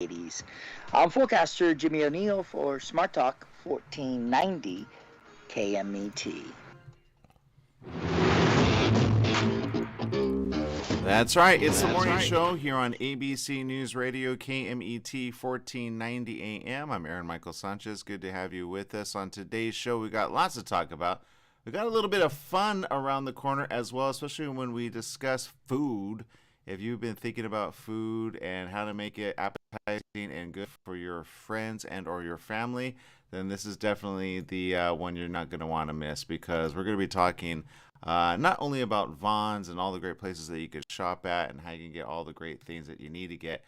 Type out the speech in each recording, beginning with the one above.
80s. I'm forecaster Jimmy O'Neill for Smart Talk 1490 KMET. That's right. It's the morning show here on ABC News Radio, KMET 1490 AM. I'm Aaron Michael Sanchez. Good to have you with us. On today's show, we got lots to talk about. We got a little bit of fun around the corner as well, especially when we discuss food. If you've been thinking about food and how to make it appetizing and good for your friends and or your family, then this is definitely the one you're not going to want to miss, because we're going to be talking not only about Vons and all the great places that you could shop at and how you can get all the great things that you need to get,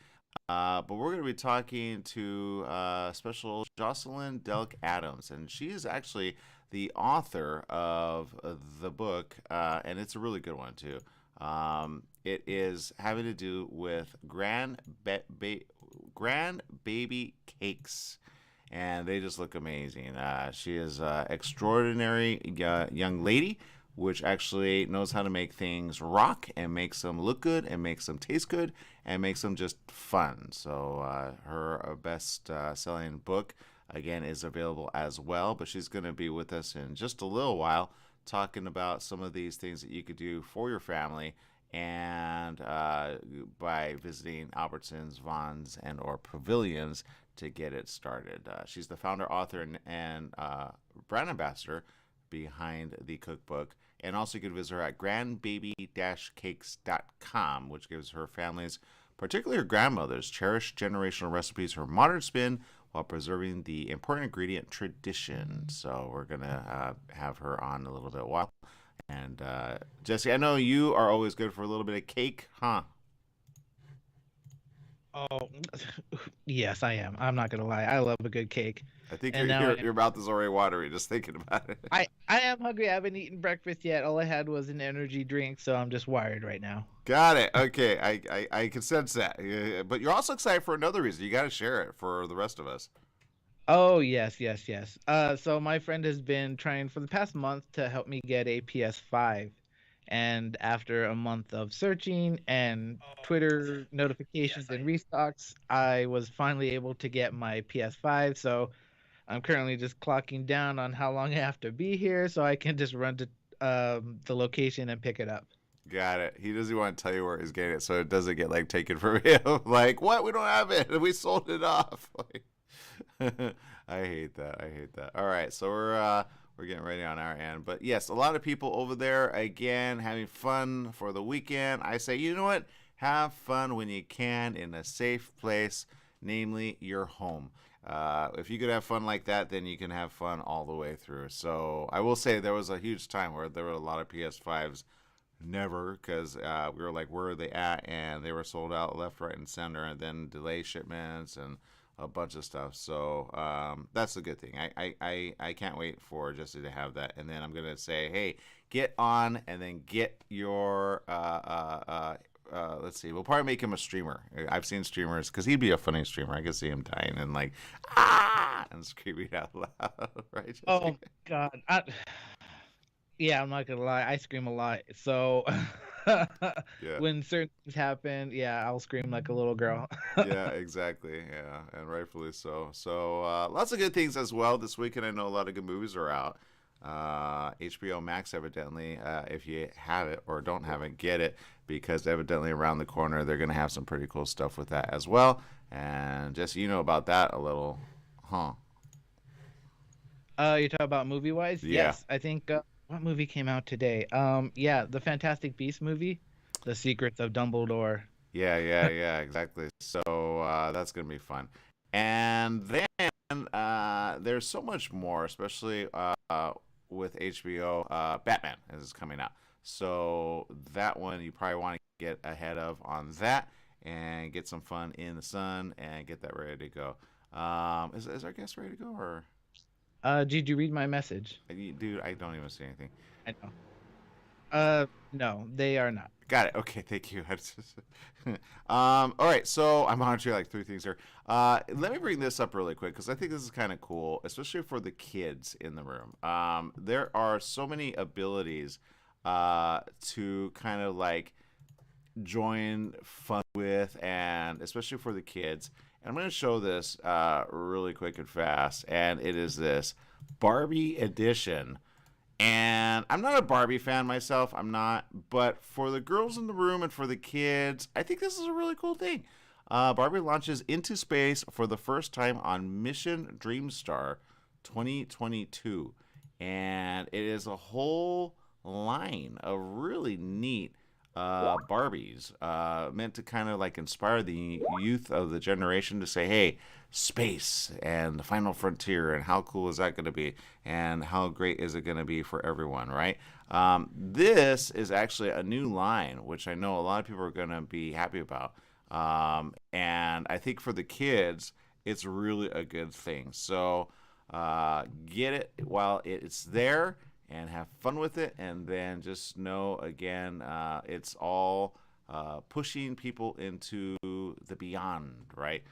but we're going to be talking to special Jocelyn Delk Adams, and she is actually the author of the book, and it's a really good one too. It is having to do with grand baby cakes, and they just look amazing. She is an extraordinary young lady, which actually knows how to make things rock and makes them look good and makes them taste good and makes them just fun. So her best selling book, again, is available as well, but she's going to be with us in just a little while talking about some of these things that you could do for your family and by visiting Albertsons, Vons, and or Pavilions to get it started. She's the founder, author, and brand ambassador behind the cookbook. And also you can visit her at grandbaby-cakes.com, which gives her families, particularly her grandmothers, cherished generational recipes for modern spin while preserving the important ingredient tradition. So we're going to have her on a little bit while. And Jesse, I know you are always good for a little bit of cake, huh? Oh, yes, I am. I'm not gonna lie. I love a good cake. I think And now your mouth is already watery just thinking about it. I am hungry. I haven't eaten breakfast yet. All I had was an energy drink, so I'm just wired right now. Got it. Okay, I can sense that. But you're also excited for another reason. You got to share it for the rest of us. Oh, yes, yes, yes. So my friend has been trying for the past month to help me get a PS5. And after a month of searching and Twitter notifications and restocks, I was finally able to get my PS5. So I'm currently just clocking down on how long I have to be here so I can just run to the location and pick it up. Got it. He doesn't want to tell you where he's getting it, so it doesn't get like taken from him. Like, what? We don't have it. We sold it off. Like, I hate that. I hate that. All right, so we're getting ready on our end, but yes, a lot of people over there again having fun for the weekend. I say, you know what? Have fun when you can in a safe place, namely your home. If you could have fun like that, then you can have fun all the way through. So I will say there was a huge time where there were a lot of PS5s never, because we were like, where are they at? And they were sold out left, right, and center, and then delay shipments and a bunch of stuff. So that's a good thing. I can't wait for Jesse to have that. And then I'm going to say, hey, get on and then get your let's see. We'll probably make him a streamer. I've seen streamers because he'd be a funny streamer. I could see him dying and like and screaming out loud, right, Jesse? Oh God. Yeah, I'm not gonna lie. I scream a lot. So Yeah. when certain things happen, yeah, I'll scream like a little girl. Yeah, exactly. Yeah, and rightfully so. So lots of good things as well this weekend. I know a lot of good movies are out. HBO Max, evidently, if you have it or don't have it, get it, because evidently around the corner they're gonna have some pretty cool stuff with that as well. And Jesse, you know about that a little, huh? You talk about movie wise? Yeah. Yes, I think what movie came out today? Yeah, the Fantastic Beast movie, The Secrets of Dumbledore. Yeah, exactly. So that's gonna be fun. And then there's so much more, especially with HBO. Batman is coming out, so that one you probably want to get ahead of on that and get some fun in the sun and get that ready to go. Is our guest ready to go, or Did you read my message? dude? I don't even see anything. I know. No, they are not. Got it. Okay, thank you. All right, so I'm on to like three things here. Let me bring this up really quick because I think this is kind of cool, especially for the kids in the room. There are so many abilities to kind of like join fun with, and especially for the kids. And I'm going to show this really quick and fast. And it is this Barbie edition. And I'm not a Barbie fan myself. I'm not. But for the girls in the room and for the kids, I think this is a really cool thing. Barbie launches into space for the first time on Mission Dreamstar 2022. And it is a whole line of really neat Barbies meant to kind of like inspire the youth of the generation to say, hey, space and the final frontier, and how cool is that going to be? And how great is it going to be for everyone, right? This is actually a new line, which I know a lot of people are going to be happy about. And I think for the kids, it's really a good thing. So get it while it's there and have fun with it. And then just know, again, it's all pushing people into the beyond, right?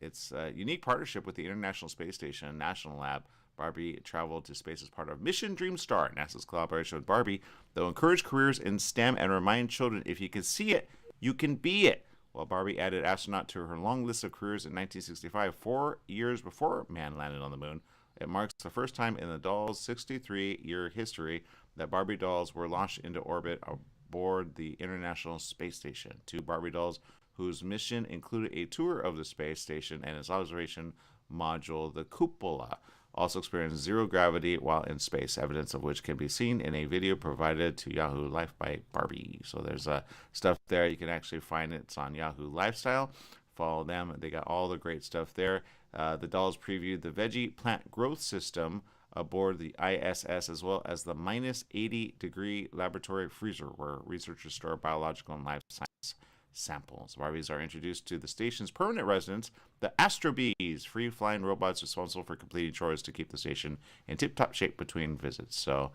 It's a unique partnership with the International Space Station and National Lab. Barbie traveled to space as part of Mission Dreamstar, NASA's collaboration with Barbie. They'll encourage careers in STEM and remind children, if you can see it, you can be it. While Barbie added astronaut to her long list of careers in 1965, 4 years before man landed on the moon, it marks the first time in the doll's 63-year history that Barbie dolls were launched into orbit aboard the International Space Station. Two Barbie dolls whose mission included a tour of the space station and its observation module, the Cupola, also experienced zero gravity while in space, evidence of which can be seen in a video provided to Yahoo Life by Barbie. So there's stuff there. You can actually find it. It's on Yahoo Lifestyle. Follow them. They got all the great stuff there. The dolls previewed the veggie plant growth system aboard the ISS, as well as the minus 80-degree laboratory freezer where researchers store biological and life science samples. Barbies are introduced to the station's permanent residents, the Astrobees, free-flying robots responsible for completing chores to keep the station in tip-top shape between visits. So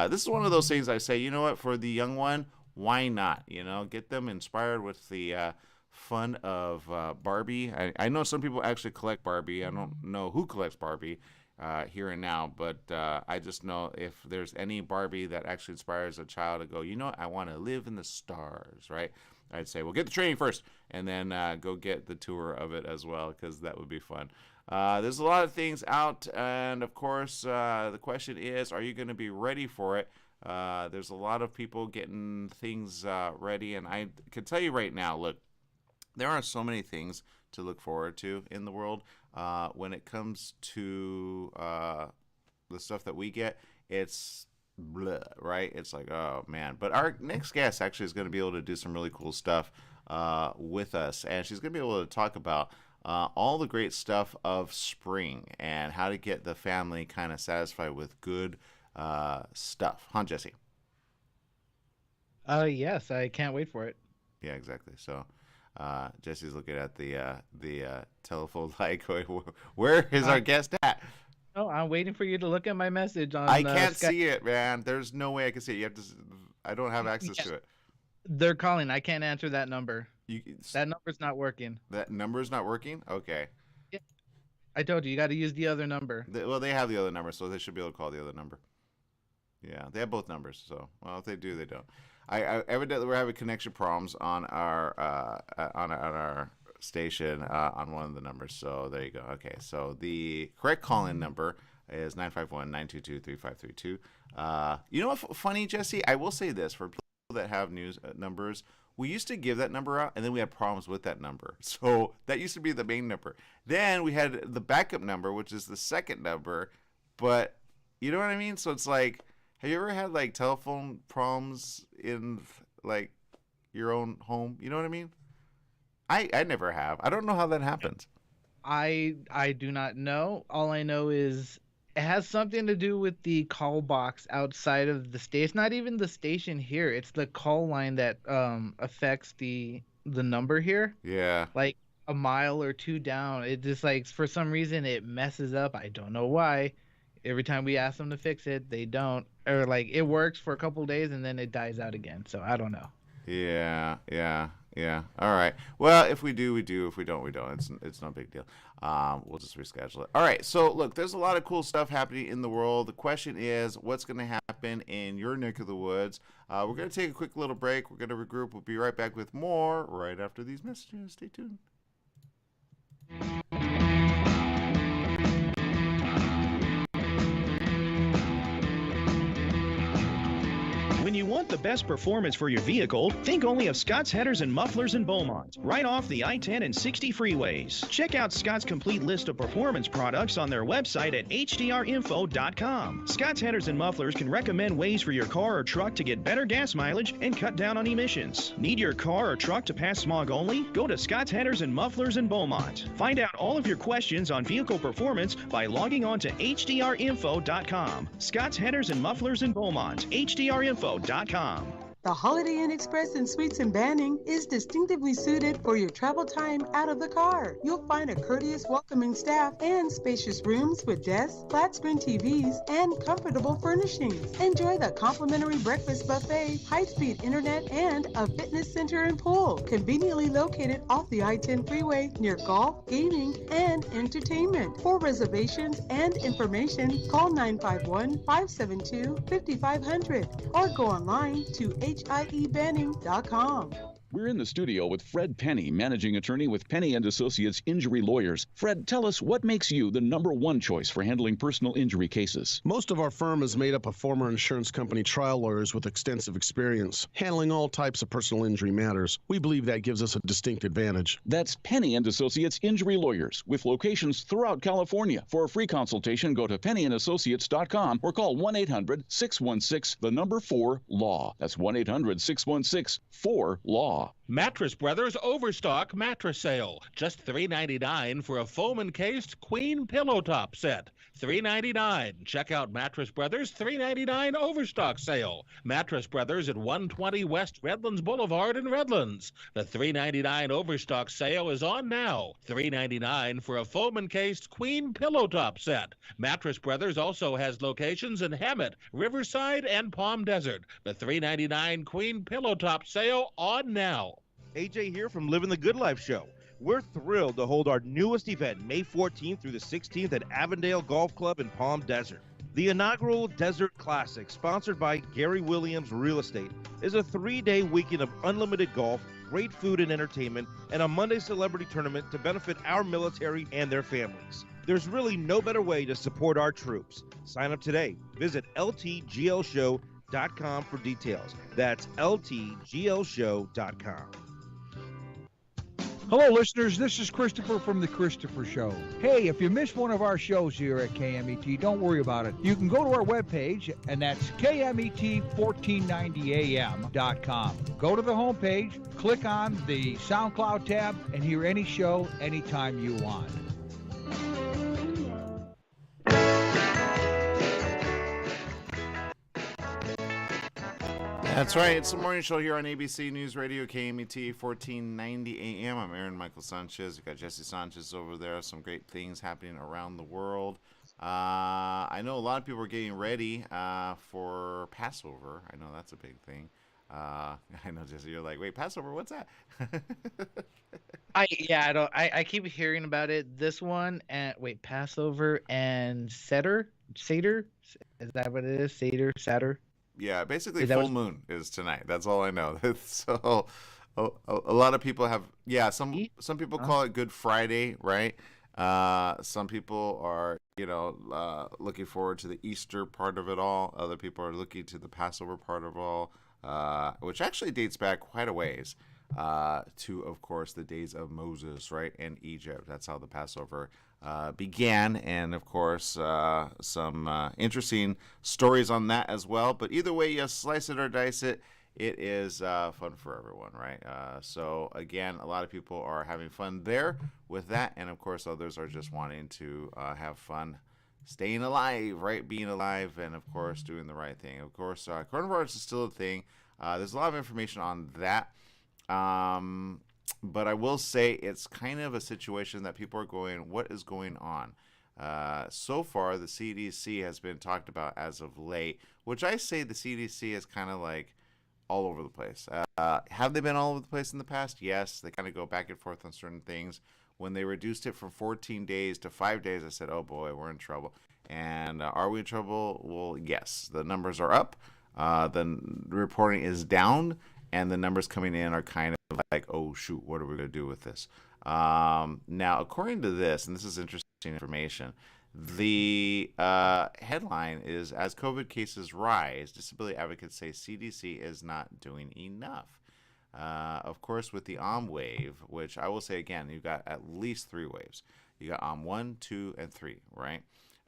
this is one of those things I say, you know what, for the young one, why not? You know, get them inspired with the fun of Barbie. I know some people actually collect Barbie. I don't know who collects Barbie here and now, but I just know if there's any Barbie that actually inspires a child to go, you know what, I want to live in the stars, right? I'd say, well, get the training first, and then go get the tour of it as well, because that would be fun. There's a lot of things out, and of course, the question is, are you going to be ready for it? There's a lot of people getting things ready, and I can tell you right now, look, there are so many things to look forward to in the world. When it comes to the stuff that we get, it's blah, right? It's like, oh man. But our next guest actually is going to be able to do some really cool stuff with us, and she's going to be able to talk about all the great stuff of spring and how to get the family kind of satisfied with good stuff. Huh, Jesse? Yes, I can't wait for it. Yeah, exactly. So Jesse's looking at the telephone like, where is our guest at? Oh, I'm waiting for you to look at my message on. I can't Skype. see it, man. There's no way I can see it. You have to. I don't have access to it. They're calling. I can't answer that number. You, That number's not working. that number's not working. Okay. Yeah, I told you, you got to use the other number. Well, they have the other number, so they should be able to call the other number. Yeah, they have both numbers. So, well, if they do, they don't. I evidently we're having connection problems on our station on one of the numbers. So there you go. Okay, so the correct call-in number is 951-922-3532. You know what's funny, Jesse? I will say this for people that have news numbers. We used to give that number out, and then we had problems with that number. So that used to be the main number. Then we had the backup number, which is the second number. But you know what I mean? So it's like, have you ever had like telephone problems in like your own home? You know what I mean? I never have. I don't know how that happens. I do not know. All I know is it has something to do with the call box outside of the station. It's not even the station here. It's the call line that affects the number here. Yeah. Like a mile or two down. It just like for some reason it messes up. I don't know why. Every time we ask them to fix it, they don't. Or like it works for a couple of days and then it dies out again. So I don't know. Yeah. All right. Well, if we do, we do. If we don't, we don't. It's no big deal. We'll just reschedule it. All right. So look, there's a lot of cool stuff happening in the world. The question is, what's going to happen in your neck of the woods? We're going to take a quick little break. We're going to regroup. We'll be right back with more right after these messages. Stay tuned. When you want the best performance for your vehicle, think only of Scott's Headers and Mufflers in Beaumont, right off the I-10 and 60 freeways. Check out Scott's complete list of performance products on their website at hdrinfo.com. Scott's Headers and Mufflers can recommend ways for your car or truck to get better gas mileage and cut down on emissions. Need your car or truck to pass smog only? Go to Scott's Headers and Mufflers in Beaumont. Find out all of your questions on vehicle performance by logging on to hdrinfo.com. Scott's Headers and Mufflers in Beaumont, hdrinfo.com. The Holiday Inn Express and Suites in Banning is distinctively suited for your travel time out of the car. You'll find a courteous, welcoming staff and spacious rooms with desks, flat-screen TVs, and comfortable furnishings. Enjoy the complimentary breakfast buffet, high-speed internet, and a fitness center and pool, conveniently located off the I-10 freeway near golf, gaming, and entertainment. For reservations and information, call 951-572-5500 or go online to HIEBanning.com. We're in the studio with Fred Penny, managing attorney with Penny and Associates Injury Lawyers. Fred, tell us what makes you the number one choice for handling personal injury cases. Most of our firm is made up of former insurance company trial lawyers with extensive experience handling all types of personal injury matters. We believe that gives us a distinct advantage. That's Penny and Associates Injury Lawyers with locations throughout California. For a free consultation, go to pennyandassociates.com or call 1-800-616-4-LAW. That's 1-800-616-4-LAW. Mattress Brothers Overstock Mattress Sale. Just $3.99 for a foam-encased queen pillow top set. $3.99. Check out Mattress Brothers $3.99 Overstock Sale. Mattress Brothers at 120 West Redlands Boulevard in Redlands. The $3.99 Overstock Sale is on now. $3.99 for a foam-encased queen pillow top set. Mattress Brothers also has locations in Hemet, Riverside, and Palm Desert. The $3.99 queen pillow top sale on now. AJ here from Living the Good Life Show. We're thrilled to hold our newest event May 14th through the 16th at Avondale Golf Club in Palm Desert. The inaugural Desert Classic, sponsored by Gary Williams Real Estate, is a 3-day weekend of unlimited golf, great food and entertainment, and a Monday celebrity tournament to benefit our military and their families. There's really no better way to support our troops. Sign up today. Visit ltglshow.com for details. That's ltglshow.com. Hello, listeners. This is Christopher from The Christopher Show. Hey, if you missed one of our shows here at KMET, don't worry about it. You can go to our webpage, and that's KMET1490am.com. Go to the homepage, click on the SoundCloud tab, and hear any show anytime you want. That's right. It's the morning show here on ABC News Radio, KMET 1490 AM. I'm Aaron Michael Sanchez. You got Jesse Sanchez over there. Some great things happening around the world. I know a lot of people are getting ready for Passover. I know that's a big thing. I know, Jesse, you're like, wait, Passover, what's that? I keep hearing about it. This one and Passover and Seder. Is that what it is? Seder. Yeah, basically full moon is tonight. That's all I know. So a lot of people have, some people call it Good Friday, right? Some people are, looking forward to the Easter part of it all. Other people are looking to the Passover part of it all, which actually dates back quite a ways to, of course, the days of Moses, right, in Egypt. That's how the Passover began, and of course some interesting stories on that as well. But either way you slice it or dice it, it is fun for everyone, right? So again, a lot of people are having fun there with that, and of course others are just wanting to have fun staying alive, right? Being alive, and of course doing the right thing. Of course, coronavirus is still a thing. There's a lot of information on that. But I will say it's kind of a situation that people are going, what is going on? So far, the CDC has been talked about as of late, which I say the CDC is kind of like all over the place. Have they been all over the place in the past? Yes. They kind of go back and forth on certain things. When they reduced it from 14 days to 5 days, I said, oh boy, we're in trouble. And are we in trouble? Well, yes. The numbers are up. The reporting is down. And the numbers coming in are kind of like, oh, shoot, what are we going to do with this? Now, according to this, and this is interesting information, the headline is as COVID cases rise, disability advocates say CDC is not doing enough. Of course, with the wave, which I will say again, you've got at least 3 waves. You got 1, 2, and 3, right?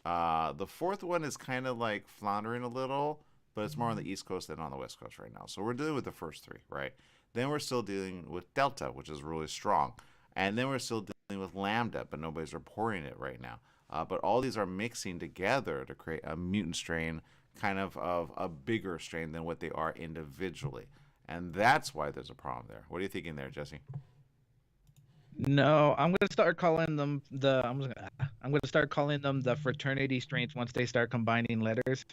The 4th one is kind of like floundering a little, but it's more on the East Coast than on the West Coast right now. So we're dealing with the first 3, right? Then we're still dealing with Delta, which is really strong. And then we're still dealing with Lambda, but nobody's reporting it right now. But all these are mixing together to create a mutant strain, kind of a bigger strain than what they are individually. And that's why there's a problem there. What are you thinking there, Jesse? No, I'm gonna start calling them the fraternity strains once they start combining letters.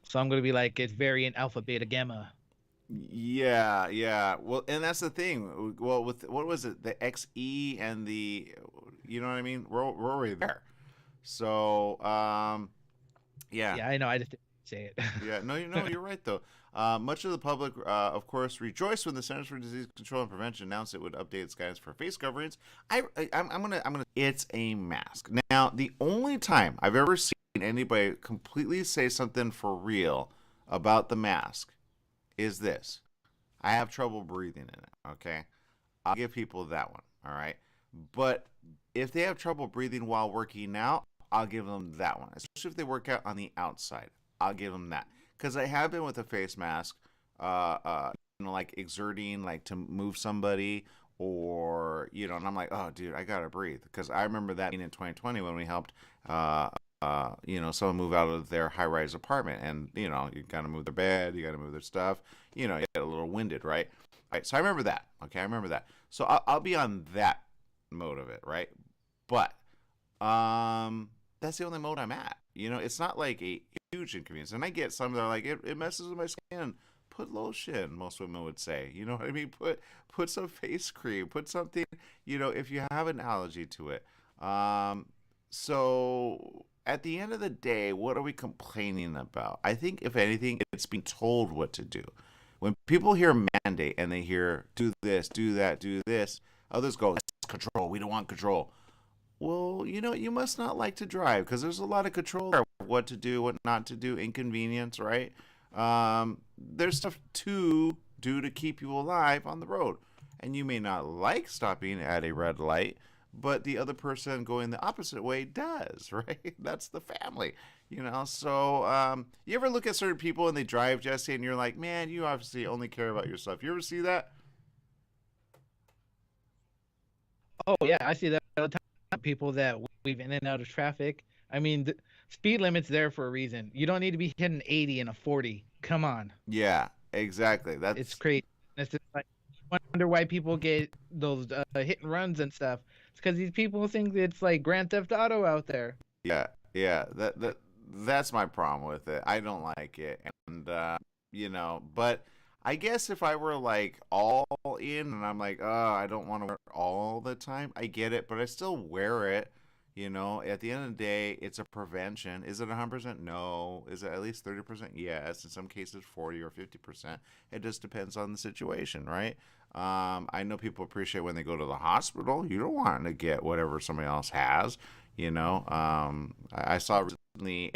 So I'm gonna be like, it's variant alpha, beta, gamma. Yeah. Well, and that's the thing. Well, with what was it, the XE and the, you know what I mean? We're already there. So, yeah. Yeah, I know. I just didn't say it. Yeah, no, you're right though. Much of the public, of course, rejoiced when the Centers for Disease Control and Prevention announced it would update its guidance for face coverings. I'm gonna. It's a mask. Now, the only time I've ever seen anybody completely say something for real about the mask is this: I have trouble breathing in it. Okay, I'll give people that one. All right, but if they have trouble breathing while working out, I'll give them that one. Especially if they work out on the outside, I'll give them that. Because I have been with a face mask, like exerting, like to move somebody, or and I'm like, oh, dude, I gotta breathe. Because I remember that in 2020 when we helped, someone move out of their high-rise apartment, and you gotta move their bed, you gotta move their stuff, you get a little winded, right? Right. So I remember that. Okay, I remember that. So I'll be on that mode of it, right? But that's the only mode I'm at. It's not like a huge inconvenience. And I get some that are like, it messes with my skin. Put lotion, most women would say. You know what I mean? Put some face cream. Put something, if you have an allergy to it. So at the end of the day, what are we complaining about? I think, if anything, it's being told what to do. When people hear mandate and they hear do this, do that, do this, others go, that's control. We don't want control. Well, you must not like to drive because there's a lot of control there. What to do, what not to do, inconvenience, right? There's stuff to do to keep you alive on the road. And you may not like stopping at a red light, but the other person going the opposite way does, right? That's the family, So you ever look at certain people and they drive, Jesse, and you're like, man, you obviously only care about yourself. You ever see that? Oh, yeah, I see that all the time. People that weave in and out of traffic. I mean, the speed limit's there for a reason. You don't need to be hitting 80 and a 40. Come on. Yeah, exactly. It's crazy. It's just like, I wonder why people get those hit and runs and stuff. It's because these people think it's like Grand Theft Auto out there. Yeah. That's my problem with it. I don't like it, and but I guess if I were like all in and I'm like, oh, I don't want to wear it all the time, I get it, but I still wear it. At the end of the day, it's a prevention. Is it 100%? No. Is it at least 30%? Yes. In some cases, 40 or 50%. It just depends on the situation, right? I know people appreciate when they go to the hospital. You don't want to get whatever somebody else has. I saw recently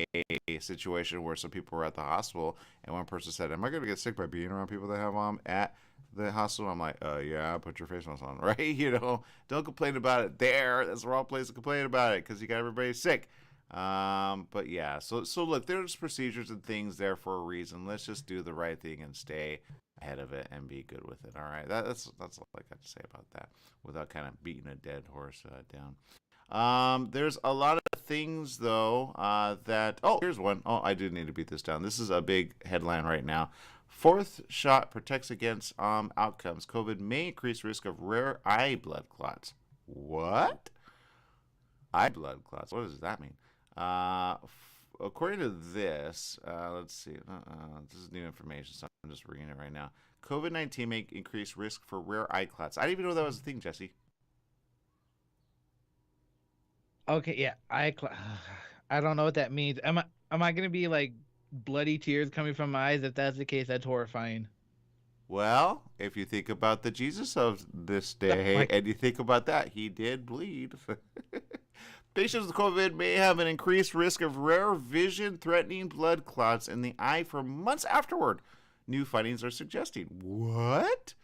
a situation where some people were at the hospital, and one person said, am I going to get sick by being around people that have at the hospital? I'm like, yeah, put your face mask on, right? Don't complain about it there. That's the wrong place to complain about it because you got everybody sick. But yeah, so look, there's procedures and things there for a reason. Let's just do the right thing and stay ahead of it and be good with it. All right, that's all I got to say about that without kind of beating a dead horse down. There's a lot of things though here's one. Oh, I do need to beat this down. This is a big headline right now. 4th shot protects against outcomes. COVID may increase risk of rare eye blood clots. What? Eye blood clots. What does that mean? According to this, let's see. This is new information, so I'm just reading it right now. COVID-19 may increase risk for rare eye clots. I didn't even know that was a thing, Jesse. Okay, yeah, I don't know what that means. Am I gonna be like bloody tears coming from my eyes? If that's the case, that's horrifying. Well, if you think about the Jesus of this day, and you think about that, he did bleed. Patients with COVID may have an increased risk of rare vision-threatening blood clots in the eye for months afterward. New findings are suggesting. What?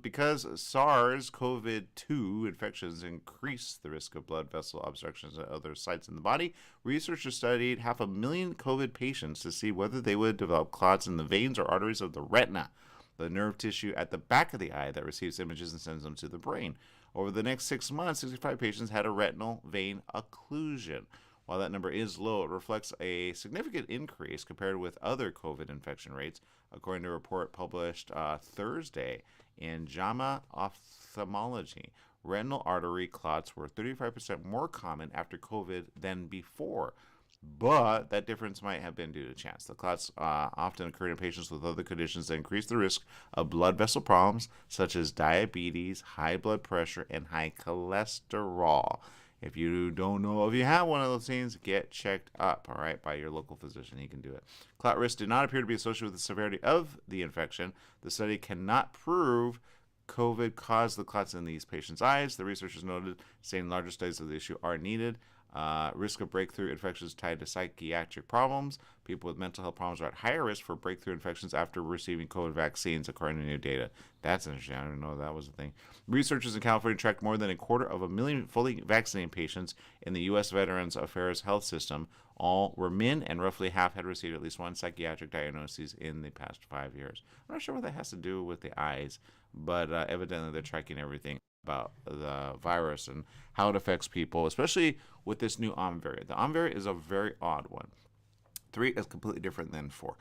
Because SARS-CoV-2 infections increase the risk of blood vessel obstructions at other sites in the body, researchers studied 500,000 COVID patients to see whether they would develop clots in the veins or arteries of the retina, the nerve tissue at the back of the eye that receives images and sends them to the brain. Over the next 6 months, 65 patients had a retinal vein occlusion. While that number is low, it reflects a significant increase compared with other COVID infection rates, according to a report published Thursday in JAMA Ophthalmology. Retinal artery clots were 35% more common after COVID than before, but that difference might have been due to chance. The clots often occur in patients with other conditions that increase the risk of blood vessel problems, such as diabetes, high blood pressure, and high cholesterol. If you don't know if you have one of those things, get checked up, all right, by your local physician. He can do it. Clot risk did not appear to be associated with the severity of the infection. The study cannot prove COVID caused the clots in these patients' eyes. The researchers noted, saying larger studies of the issue are needed. Risk of breakthrough infections tied to psychiatric problems. People with mental health problems are at higher risk for breakthrough infections after receiving COVID vaccines, according to new data. That's interesting. I didn't know that was a thing. Researchers in California tracked more than 250,000 fully vaccinated patients in the U.S. Veterans Affairs Health System. All were men, and roughly half had received at least one psychiatric diagnosis in the past 5 years. I'm not sure what that has to do with the eyes, but evidently they're tracking everything about the virus and how it affects people, especially with this new Om variant. The Om variant is a very odd one. 3 is completely different than 4.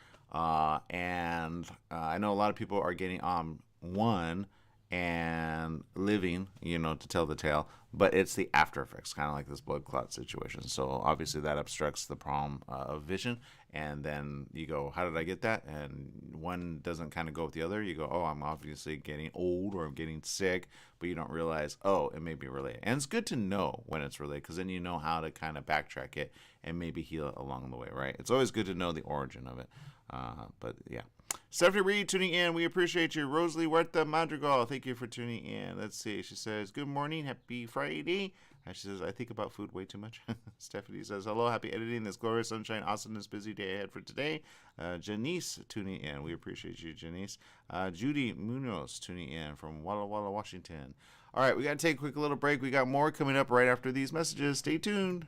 And I know a lot of people are getting Om 1 and living, to tell the tale, but it's the after effects, kind of like this blood clot situation. So obviously that obstructs the problem of vision, and then you go, how did I get that? And one doesn't kind of go with the other. You go, oh, I'm obviously getting old or I'm getting sick, but you don't realize, oh, it may be related. And it's good to know when it's related, because then you know how to kind of backtrack it and maybe heal it along the way, right? It's always good to know the origin of it. But yeah. Stephanie Reed tuning in. We appreciate you. Rosalie Huerta Madrigal, thank you for tuning in. Let's see. She says, good morning. Happy Friday. And she says, I think about food way too much. Stephanie says, hello. Happy editing this glorious sunshine. Awesomeness. Busy day ahead for today. Janice tuning in. We appreciate you, Janice. Judy Munoz tuning in from Walla Walla, Washington. All right. We got to take a quick little break. We got more coming up right after these messages. Stay tuned.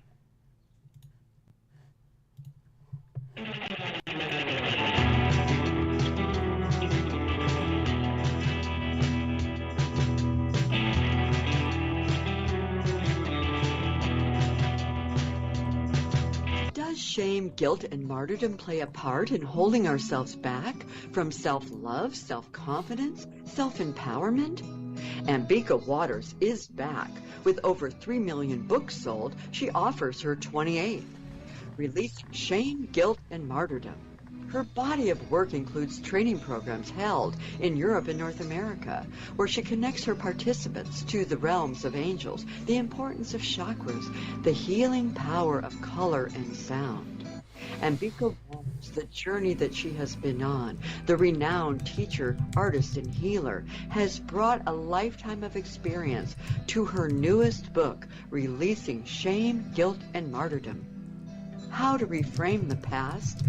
Does shame, guilt, and martyrdom play a part in holding ourselves back from self-love, self-confidence, self-empowerment? Ambika Waters is back. With over 3 million books sold, she offers her 28th. Release Shame, Guilt, and Martyrdom. Her body of work includes training programs held in Europe and North America, where she connects her participants to the realms of angels, the importance of chakras, the healing power of color and sound. Ambika Waters, the journey that she has been on, the renowned teacher, artist, and healer, has brought a lifetime of experience to her newest book, Releasing Shame, Guilt, and Martyrdom. How to reframe the past,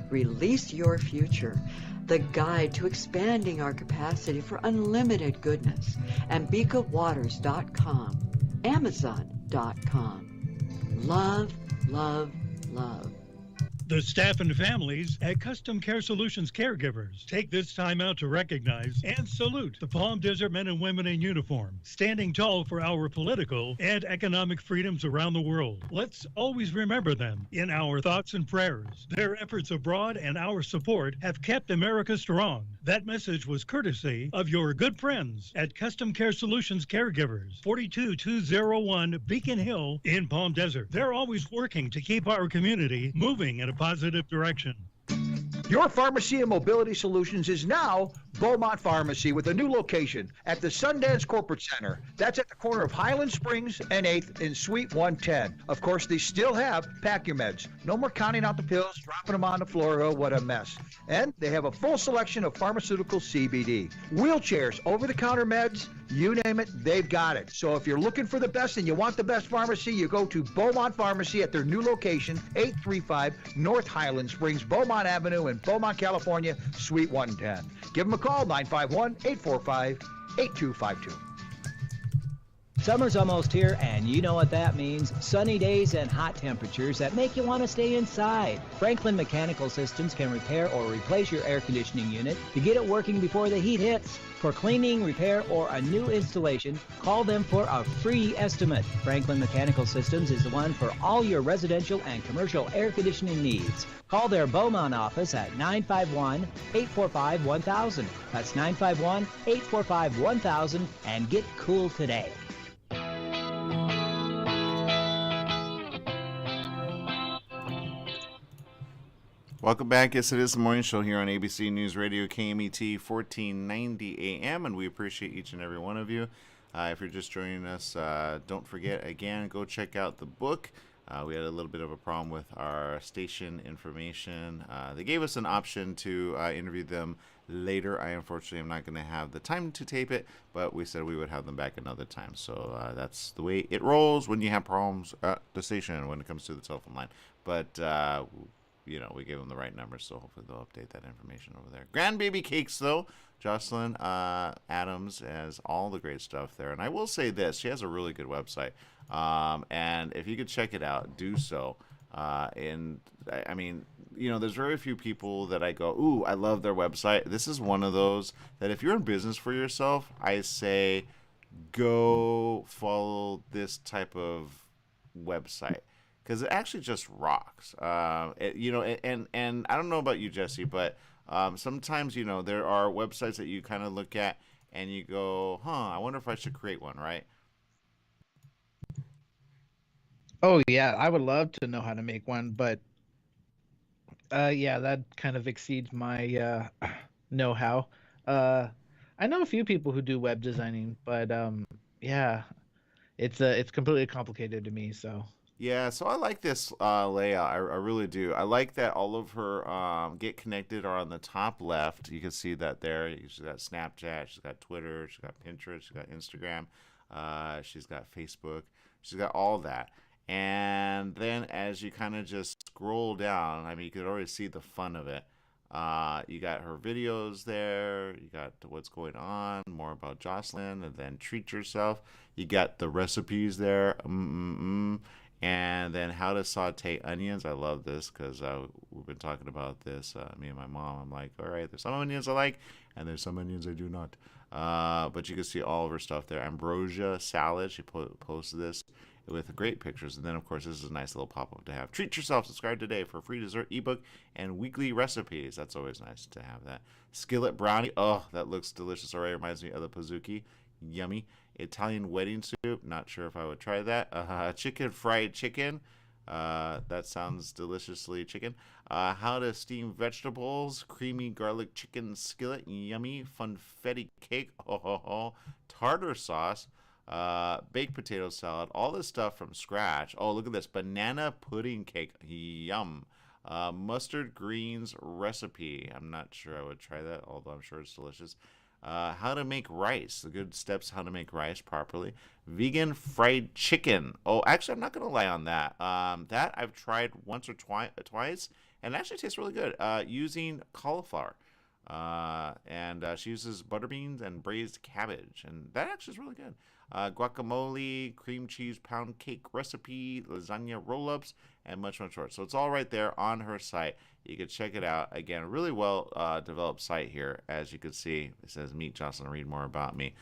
release your future. The guide to expanding our capacity for unlimited goodness. AmbikaWaters.com. Amazon.com. Love, love, love. The staff and families at Custom Care Solutions Caregivers take this time out to recognize and salute the Palm Desert men and women in uniform, standing tall for our political and economic freedoms around the world. Let's always remember them in our thoughts and prayers. Their efforts abroad and our support have kept America strong. That message was courtesy of your good friends at Custom Care Solutions Caregivers, 42201 Beacon Hill in Palm Desert. They're always working to keep our community moving in a positive direction. Your Pharmacy and Mobility Solutions is now Beaumont Pharmacy with a new location at the Sundance Corporate Center. That's at the corner of Highland Springs and 8th in Suite 110. Of course, they still have Pack Your Meds. No more counting out the pills, dropping them on the floor. Oh, what a mess. And they have a full selection of pharmaceutical CBD. Wheelchairs, over-the-counter meds, you name it, they've got it. So if you're looking for the best and you want the best pharmacy, you go to Beaumont Pharmacy at their new location, 835 North Highland Springs, Beaumont Avenue in Beaumont, California, Suite 110. Give them a call, 951-845-8252. Summer's almost here, and you know what that means. Sunny days and hot temperatures that make you want to stay inside. Franklin Mechanical Systems can repair or replace your air conditioning unit to get it working before the heat hits. For cleaning, repair, or a new installation, call them for a free estimate. Franklin Mechanical Systems is the one for all your residential and commercial air conditioning needs. Call their Beaumont office at 951-845-1000. That's 951-845-1000 and get cool today. Welcome back. Yes, it is the morning show here on ABC News Radio, KMET 1490 AM, and we appreciate each and every one of you. If you're just joining us, don't forget, again, go check out the book. We had a little bit of a problem with our station information. They gave us an option to interview them later. I unfortunately am not going to have the time to tape it, but we said we would have them back another time. So that's the way it rolls when you have problems at the station when it comes to the telephone line. But you know, we gave them the right numbers, so hopefully they'll update that information over there. Grandbaby Cakes, though. Jocelyn Adams has all the great stuff there. And I will say this, she has a really good website. And if you could check it out, do so. And I mean, you know, there's very few people that I go, ooh, I love their website. This is one of those that if you're in business for yourself, I say go follow this type of website. Because it actually just rocks, you know, and I don't know about you, Jesse, but sometimes, you know, there are websites that you kind of look at and you go, I wonder if I should create one, right? Oh, yeah, I would love to know how to make one, but yeah, that kind of exceeds my know-how. I know a few people who do web designing, but yeah, it's completely complicated to me, so... Yeah, so I like this layout. I really do. I like that all of her Get Connected are on the top left. You can see that there. She's got Snapchat, she's got Twitter, she's got Pinterest, she's got Instagram, she's got Facebook. She's got all that. And then as you kind of just scroll down, I mean, you could already see the fun of it. You got her videos there. You got what's going on, more about Jocelyn, and then Treat Yourself. You got the recipes there. And then how to saute onions. I love this because we've been talking about this, me and my mom. I'm like, all right, there's some onions I like, and there's some onions I do not. But you can see all of her stuff there. Ambrosia salad, she posted this with great pictures. And then, of course, this is a nice little pop-up to have. Treat Yourself. Subscribe today for a free dessert ebook and weekly recipes. That's always nice to have that. Skillet brownie. Oh, that looks delicious already. Reminds me of the Pizookie. Yummy. Italian wedding soup. Not sure if I would try that. Chicken fried chicken. That sounds deliciously chicken. How to steam vegetables. Creamy garlic chicken skillet. Yummy. Funfetti cake. Tartar sauce. Baked potato salad. All this stuff from scratch. Oh, look at this. Banana pudding cake. Yum. Mustard greens recipe. I'm not sure I would try that, although I'm sure it's delicious. How to make rice. The good steps how to make rice properly. Vegan fried chicken. Oh, actually, I'm not going to lie on that. That I've tried once or twice, and it actually tastes really good using cauliflower. And she uses butter beans and braised cabbage, and that actually is really good. Guacamole, cream cheese pound cake recipe, lasagna roll-ups, and much, much more. So it's all right there on her site. You can check it out. Again, a really well developed site here. As you can see, it says, meet Jocelyn, read more about me.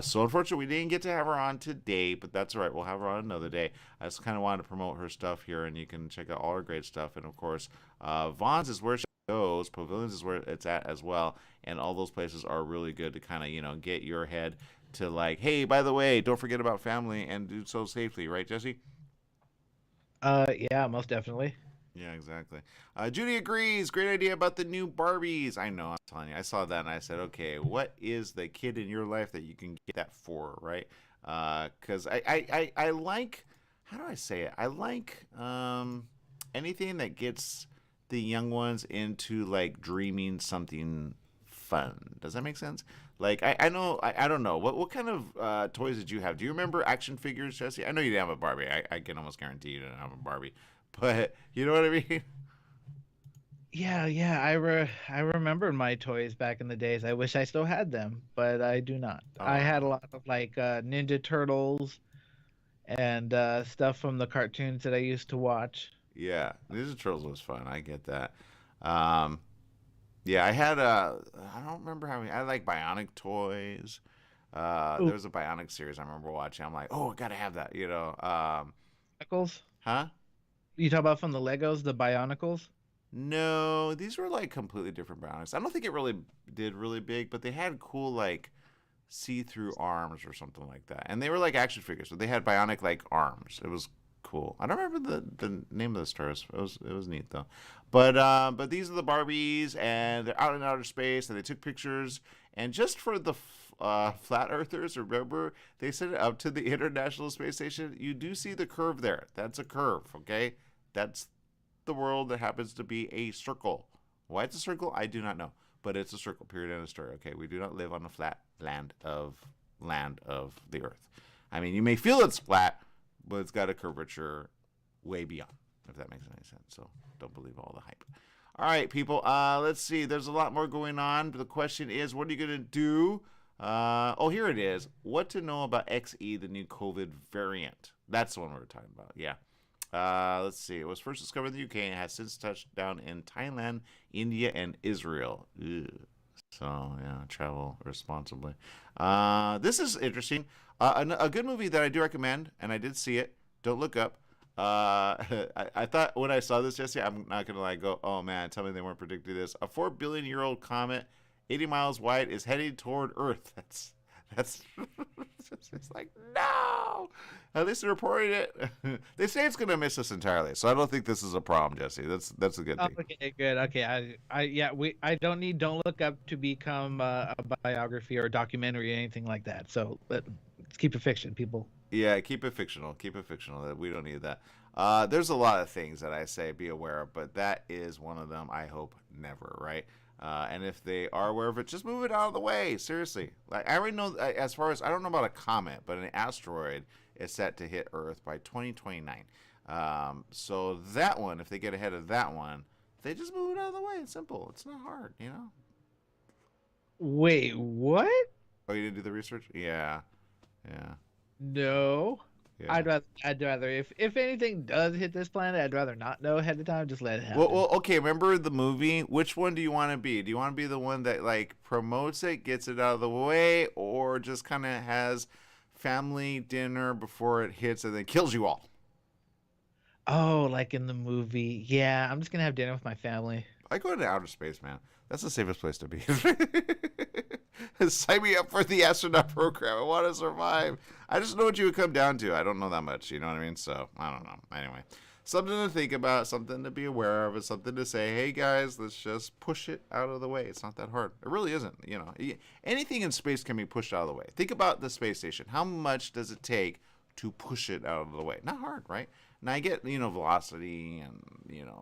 So unfortunately, we didn't get to have her on today, but that's all right. We'll have her on another day. I just kind of wanted to promote her stuff here, and you can check out all her great stuff. And of course, Vaughn's is where she goes. Pavilions is where it's at as well. And all those places are really good to kind of, you know, get your head to like, hey, by the way, don't forget about family and do so safely. Right, Jesse? Yeah, most definitely. Yeah, exactly. Judy agrees. Great idea about the new Barbies. I know. I'm telling you. I saw that and I said, okay, what is the kid in your life that you can get that for, right? Because I like, how do I say it? I like anything that gets the young ones into like dreaming something fun. Does that make sense? Like I don't know what kind of toys did you have? Do you remember action figures, Jesse? I know you didn't have a Barbie. I can almost guarantee you didn't have a Barbie, but you know what I mean. Yeah. I remember my toys back in the days. I wish I still had them, but I do not. I had a lot of like Ninja Turtles and stuff from the cartoons that I used to watch. Yeah, Ninja Turtles was fun. I get that. Yeah, I had I don't remember how many. I had like Bionic toys. There was a Bionic series I remember watching. I'm like, oh, I gotta have that. You know. Bionicles? Huh? You talk about from the Legos, the Bionicles? No, these were like completely different Bionics. I don't think it really did really big, but they had cool like see-through arms or something like that, and they were like action figures. So they had Bionic like arms. It was cool. I don't remember the name of the stars. It was neat though. But these are the Barbies, and they're out in outer space, and they took pictures. And just for the flat earthers, remember they sent it up to the International Space Station. You do see the curve there. That's a curve, okay? That's the world that happens to be a circle. Why it's a circle, I do not know, but it's a circle. Period. End of story. Okay, we do not live on the flat land of the Earth. I mean, you may feel it's flat, but it's got a curvature way beyond, if that makes any sense. So don't believe all the hype. All right, people. Let's see. There's a lot more going on. The question is, what are you going to do? Here it is. What to know about XE, the new COVID variant. That's the one we were talking about. Yeah. Let's see. It was first discovered in the UK and has since touched down in Thailand, India, and Israel. Ew. So, yeah, travel responsibly. This is interesting. A good movie that I do recommend, and I did see it. Don't Look Up. I thought when I saw this yesterday, I'm not going to like go, oh man, tell me they weren't predicting this. A 4 billion-year-old comet, 80 miles wide, is heading toward Earth. That's it's like, no! At least they're reporting it. They say it's going to miss us entirely, so I don't think this is a problem, Jesse. That's a good thing. Okay, good. Okay, I don't need Don't Look Up to become a biography or a documentary or anything like that. So let's keep it fiction, people. Yeah, keep it fictional. Keep it fictional. We don't need that. There's a lot of things that I say be aware of, but that is one of them. I hope never, right? And if they are aware of it, just move it out of the way. Seriously. Like I already know, as far as, I don't know about a comet, but an asteroid is set to hit Earth by 2029. So that one, if they get ahead of that one, they just move it out of the way. It's simple. It's not hard, you know? Wait, what? Oh, you didn't do the research? Yeah. No. Yeah. I'd rather if anything does hit this planet, I'd rather not know ahead of time. Just let it happen. Well, okay. Remember the movie? Which one do you want to be? Do you want to be the one that like promotes it, gets it out of the way, or just kind of has family dinner before it hits and then kills you all? Oh, like in the movie. Yeah, I'm just gonna have dinner with my family. I go into outer space, man. That's the safest place to be. Sign me up for the astronaut program. I want to survive. I just know what you would come down to. I don't know that much. You know what I mean? So, I don't know. Anyway, something to think about, something to be aware of, and something to say, hey, guys, let's just push it out of the way. It's not that hard. It really isn't. You know, anything in space can be pushed out of the way. Think about the space station. How much does it take to push it out of the way? Not hard, right? Now, I get, velocity and,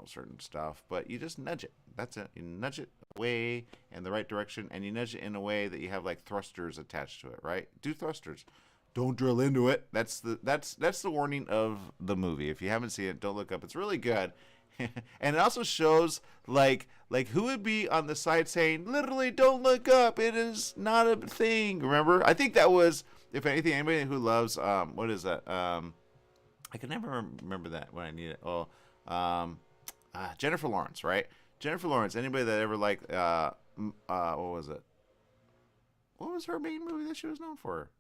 certain stuff, but you just nudge it. That's it. You nudge it away in the right direction, and you nudge it in a way that you have, like, thrusters attached to it, right? Do thrusters. Don't drill into it. That's the warning of the movie. If you haven't seen it, Don't Look Up. It's really good. And it also shows, like who would be on the side saying, literally, don't look up. It is not a thing. Remember? I think that was, if anything, anybody who loves, what is that? I can never remember that when I need it. Oh, Jennifer Lawrence, right? Jennifer Lawrence. Anybody that ever liked, what was it? What was her main movie that she was known for?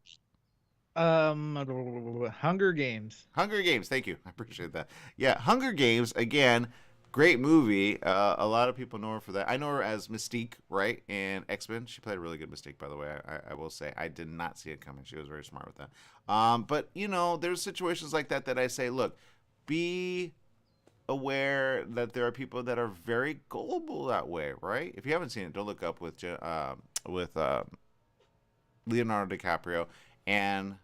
Hunger Games. Hunger Games. Thank you. I appreciate that. Yeah, Hunger Games. Again, great movie. A lot of people know her for that. I know her as Mystique, right? In X-Men. She played a really good Mystique, by the way. I will say. I did not see it coming. She was very smart with that. But, there's situations like that I say, look, be aware that there are people that are very gullible that way, right? If you haven't seen it, don't look up with Leonardo DiCaprio and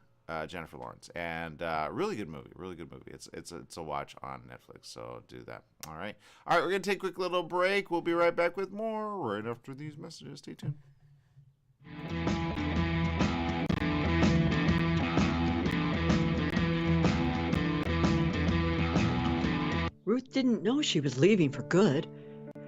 Jennifer Lawrence, and really good movie. It's a watch on Netflix, so do that. All right, we're gonna take a quick little break. We'll be right back with more right after these messages. Stay tuned. Ruth didn't know she was leaving for good.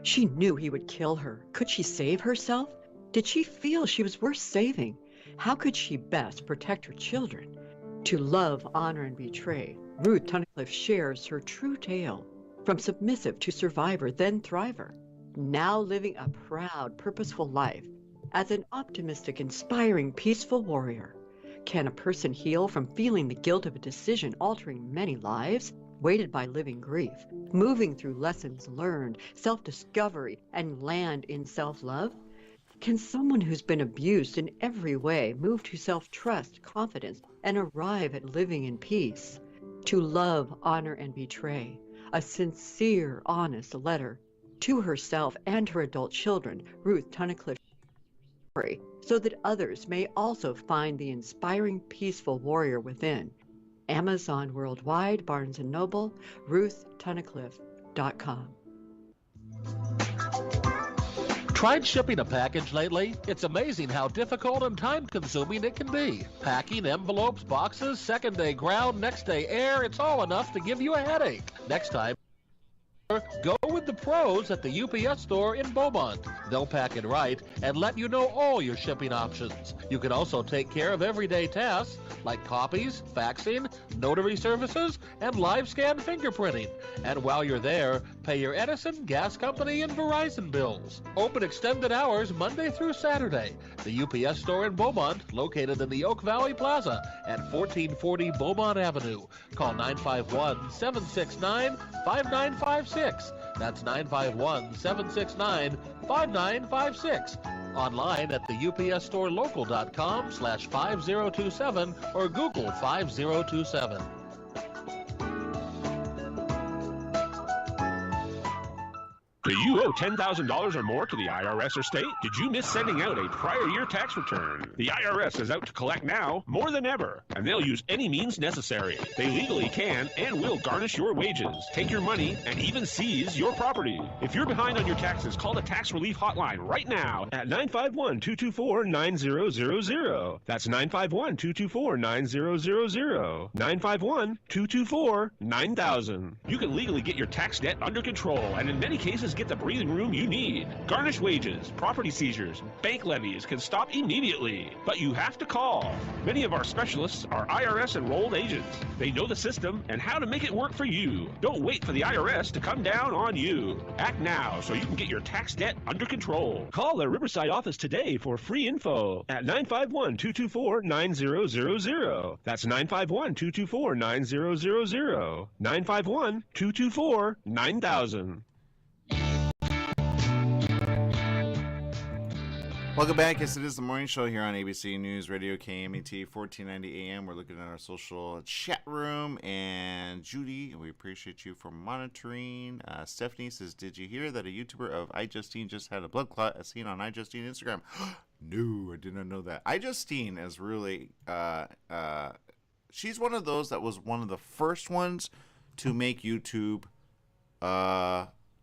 She knew he would kill her. Could she save herself? Did she feel she was worth saving? How could she best protect her children? To love, honor, and betray, Ruth Tunnicliffe shares her true tale. From submissive to survivor, then thriver. Now living a proud, purposeful life as an optimistic, inspiring, peaceful warrior. Can a person heal from feeling the guilt of a decision altering many lives? Weighted by living grief, moving through lessons learned, self-discovery, and land in self-love? Can someone who's been abused in every way move to self-trust, confidence, and arrive at living in peace? To love, honor, and betray, a sincere, honest letter to herself and her adult children, Ruth Tunnicliffe, so that others may also find the inspiring, peaceful warrior within. Amazon worldwide, Barnes & Noble, RuthTunnicliffe.com. Tried shipping a package lately? It's amazing how difficult and time-consuming it can be. Packing, envelopes, boxes, second-day ground, next-day air, it's all enough to give you a headache. Next time, go with the pros at the UPS store in Beaumont. They'll pack it right and let you know all your shipping options. You can also take care of everyday tasks like copies, faxing, notary services, and live scan fingerprinting. And while you're there, pay your Edison, gas company, and Verizon bills. Open extended hours Monday through Saturday. The UPS store in Beaumont, located in the Oak Valley Plaza at 1440 Beaumont Avenue. Call 951-769-5956. That's 951-769-5956. Online at the upsstorelocal.com/5027 or Google 5027. Do you owe $10,000 or more to the IRS or state? Did you miss sending out a prior year tax return? The IRS is out to collect now more than ever, and they'll use any means necessary. They legally can and will garnish your wages, take your money, and even seize your property. If you're behind on your taxes, call the Tax Relief Hotline right now at 951-224-9000. That's 951-224-9000. 951-224-9000. You can legally get your tax debt under control, and in many cases, get the breathing room you need. Garnished wages, property seizures, bank levies can stop immediately, but you have to call. Many of our specialists are IRS enrolled agents. They know the system and how to make it work for you. Don't wait for the IRS to come down on you. Act now so you can get your tax debt under control. Call the Riverside office today for free info at 951-224-9000. That's 951-224-9000. 951-224-9000. Welcome back. Yes, it is the morning show here on ABC News Radio KMET 1490 AM. We're looking at our social chat room. And Judy, we appreciate you for monitoring. Stephanie says, did you hear that a YouTuber of iJustine just had a blood clot as seen on iJustine Instagram? No, I did not know that. iJustine is really, she's one of those that was one of the first ones to make YouTube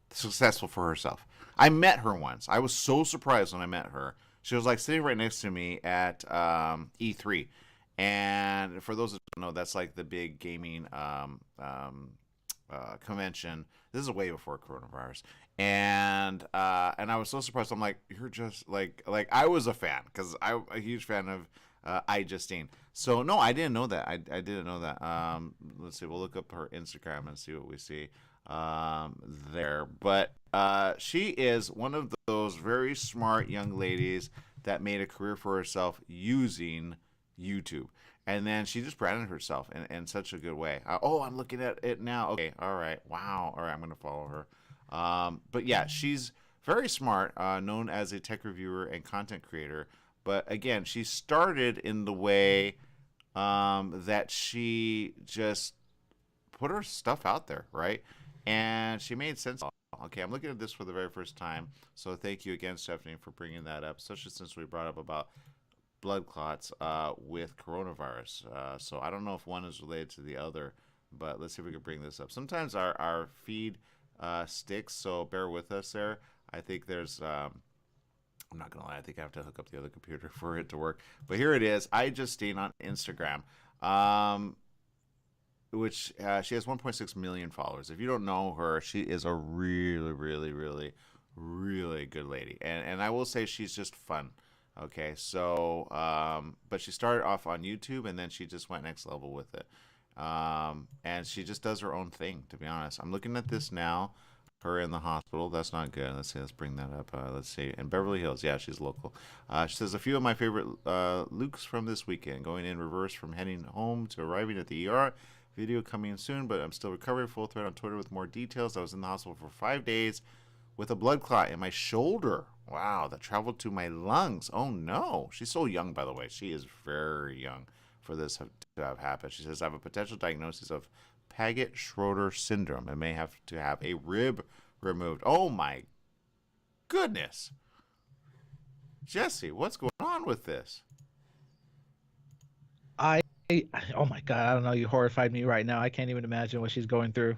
successful for herself. I met her once. I was so surprised when I met her. She was like sitting right next to me at E3. And for those that don't know, that's like the big gaming convention. This is way before coronavirus. And I was so surprised. I'm like, you're just like I was a fan because I'm a huge fan of iJustine. So no, I didn't know that. I didn't know that. Let's see. We'll look up her Instagram and see what we see there. But she is one of those very smart young ladies that made a career for herself using YouTube. And then she just branded herself in such a good way. I'm looking at it now. Okay, all right. Wow. All right, I'm going to follow her. But yeah, she's very smart, known as a tech reviewer and content creator. But again, she started in the way that she just put her stuff out there, right? and she made sense. Okay, I'm looking at this for the very first time, so thank you again, Stephanie, for bringing that up, especially since we brought up about blood clots with coronavirus. So I don't know if one is related to the other, but let's see if we can bring this up. Sometimes our feed sticks, so bear with us there. I think there's, I'm not going to lie, I think I have to hook up the other computer for it to work. But here it is, iJustine on Instagram, which she has 1.6 million followers. If you don't know her, she is a really, really, really, really good lady. And I will say she's just fun. Okay, so, but she started off on YouTube, and then she just went next level with it. And she just does her own thing, to be honest. I'm looking at this now, her in the hospital. That's not good. Let's see, let's bring that up. Let's see, in Beverly Hills. Yeah, she's local. She says, a few of my favorite looks from this weekend, going in reverse from heading home to arriving at the ER. Video coming soon, but I'm still recovering. Full thread on Twitter with more details. I was in the hospital for 5 days with a blood clot in my shoulder. Wow, that traveled to my lungs. Oh no. She's so young, by the way. She is very young for this to have happened. She says, I have a potential diagnosis of Paget-Schroeder syndrome and may have to have a rib removed. Oh my goodness. Jesse, what's going on with this? Oh my God, I don't know. You horrified me right now. I can't even imagine what she's going through.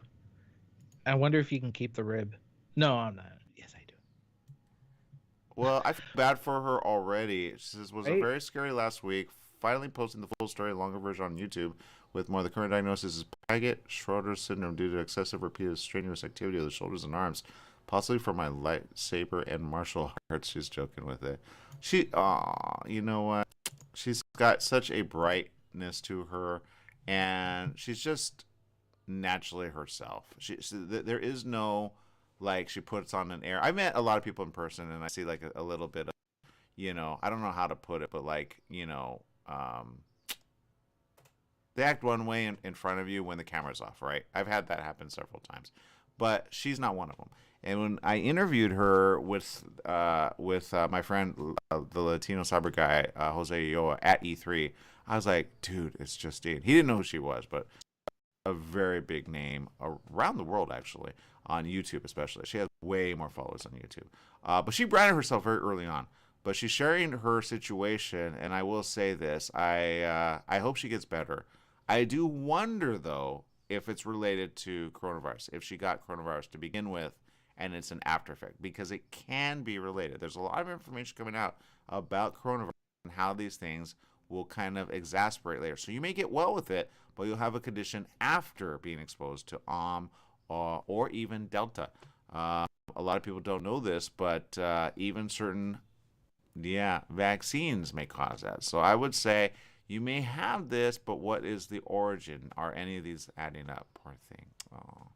I wonder if you can keep the rib. No, I'm not. Yes, I do. Well, I feel bad for her already. She says, was very scary last week. Finally posting the full story, longer version on YouTube with more. The current diagnosis is Paget-Schroeder syndrome due to excessive repeated strenuous activity of the shoulders and arms, possibly from my lightsaber and martial arts. She's joking with it. You know what? She's got such a brightness to her, and she's just naturally herself. There is no, like, she puts on an air. I met a lot of people in person, and I see like a little bit of, you know, I don't know how to put it, but like, you know, they act one way in front of you when the camera's off, right? I've had that happen several times, but she's not one of them. And when I interviewed her with my friend, the Latino cyber guy, Jose Ulloa, at E3, I was like, dude, it's Justine. He didn't know who she was, but a very big name around the world, actually, on YouTube especially. She has way more followers on YouTube. But she branded herself very early on. But she's sharing her situation, and I will say this. I hope she gets better. I do wonder, though, if it's related to coronavirus, if she got coronavirus to begin with, and it's an after effect, because it can be related. There's a lot of information coming out about coronavirus and how these things will kind of exasperate later. So you may get well with it, but you'll have a condition after being exposed to or even Delta. A lot of people don't know this, but even certain vaccines may cause that. So I would say you may have this, but what is the origin? Are any of these adding up? Poor thing. Oh.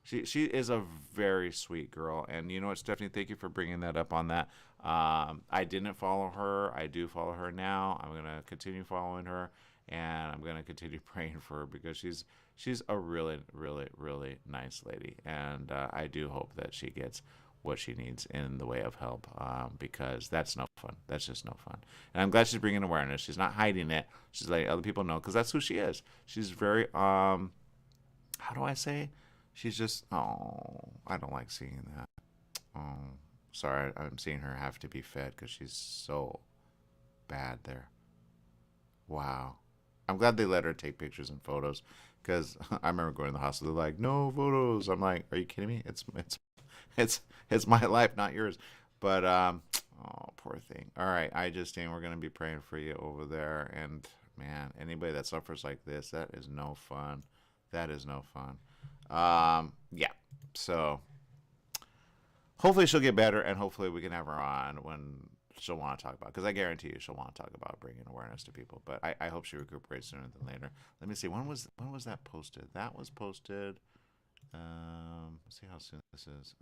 She is a very sweet girl, and you know what, Stephanie, thank you for bringing that up on that. I didn't follow her. I do follow her now. I'm gonna continue following her, and I'm gonna continue praying for her because she's a really, really, really nice lady, and I do hope that she gets what she needs in the way of help, because that's no fun. That's just no fun. And I'm glad she's bringing awareness. She's not hiding it. She's letting other people know, because that's who she is. She's very how do I say? She's just, I don't like seeing that. Oh, sorry, I'm seeing her have to be fed because she's so bad there. Wow. I'm glad they let her take pictures and photos, because I remember going to the hospital. They're like, no photos. I'm like, are you kidding me? It's my life, not yours. But poor thing. All right, iJustine, we're gonna be praying for you over there. And man, anybody that suffers like this, that is no fun. That is no fun. Yeah. So hopefully she'll get better, and hopefully we can have her on when she'll want to talk about it, because I guarantee you she'll want to talk about bringing awareness to people. But I hope she recuperates sooner than later. Let me see, when was that posted? That was posted, let's see how soon this is.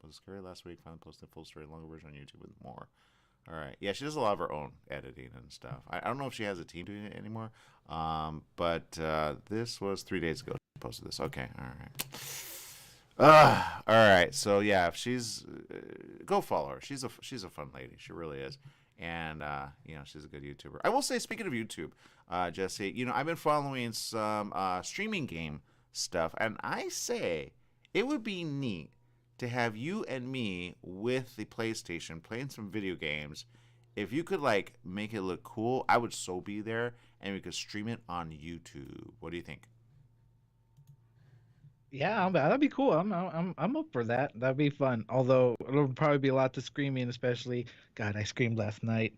Was it scary last week? Finally posted full story, longer version on YouTube with more. All right. Yeah, she does a lot of her own editing and stuff. I don't know if she has a team doing it anymore, but this was 3 days ago she posted this. Okay. All right. All right. So yeah, if she's go follow her. She's a fun lady. She really is. And you know, she's a good YouTuber. I will say, speaking of YouTube, Jesse, you know, I've been following some streaming game stuff, and I say it would be neat to have you and me with the PlayStation playing some video games. If you could like make it look cool, I would so be there, and we could stream it on YouTube. What do you think? Yeah, that'd be cool. I'm up for that. That'd be fun. Although it'll probably be a lot to screaming, especially. God, I screamed last night.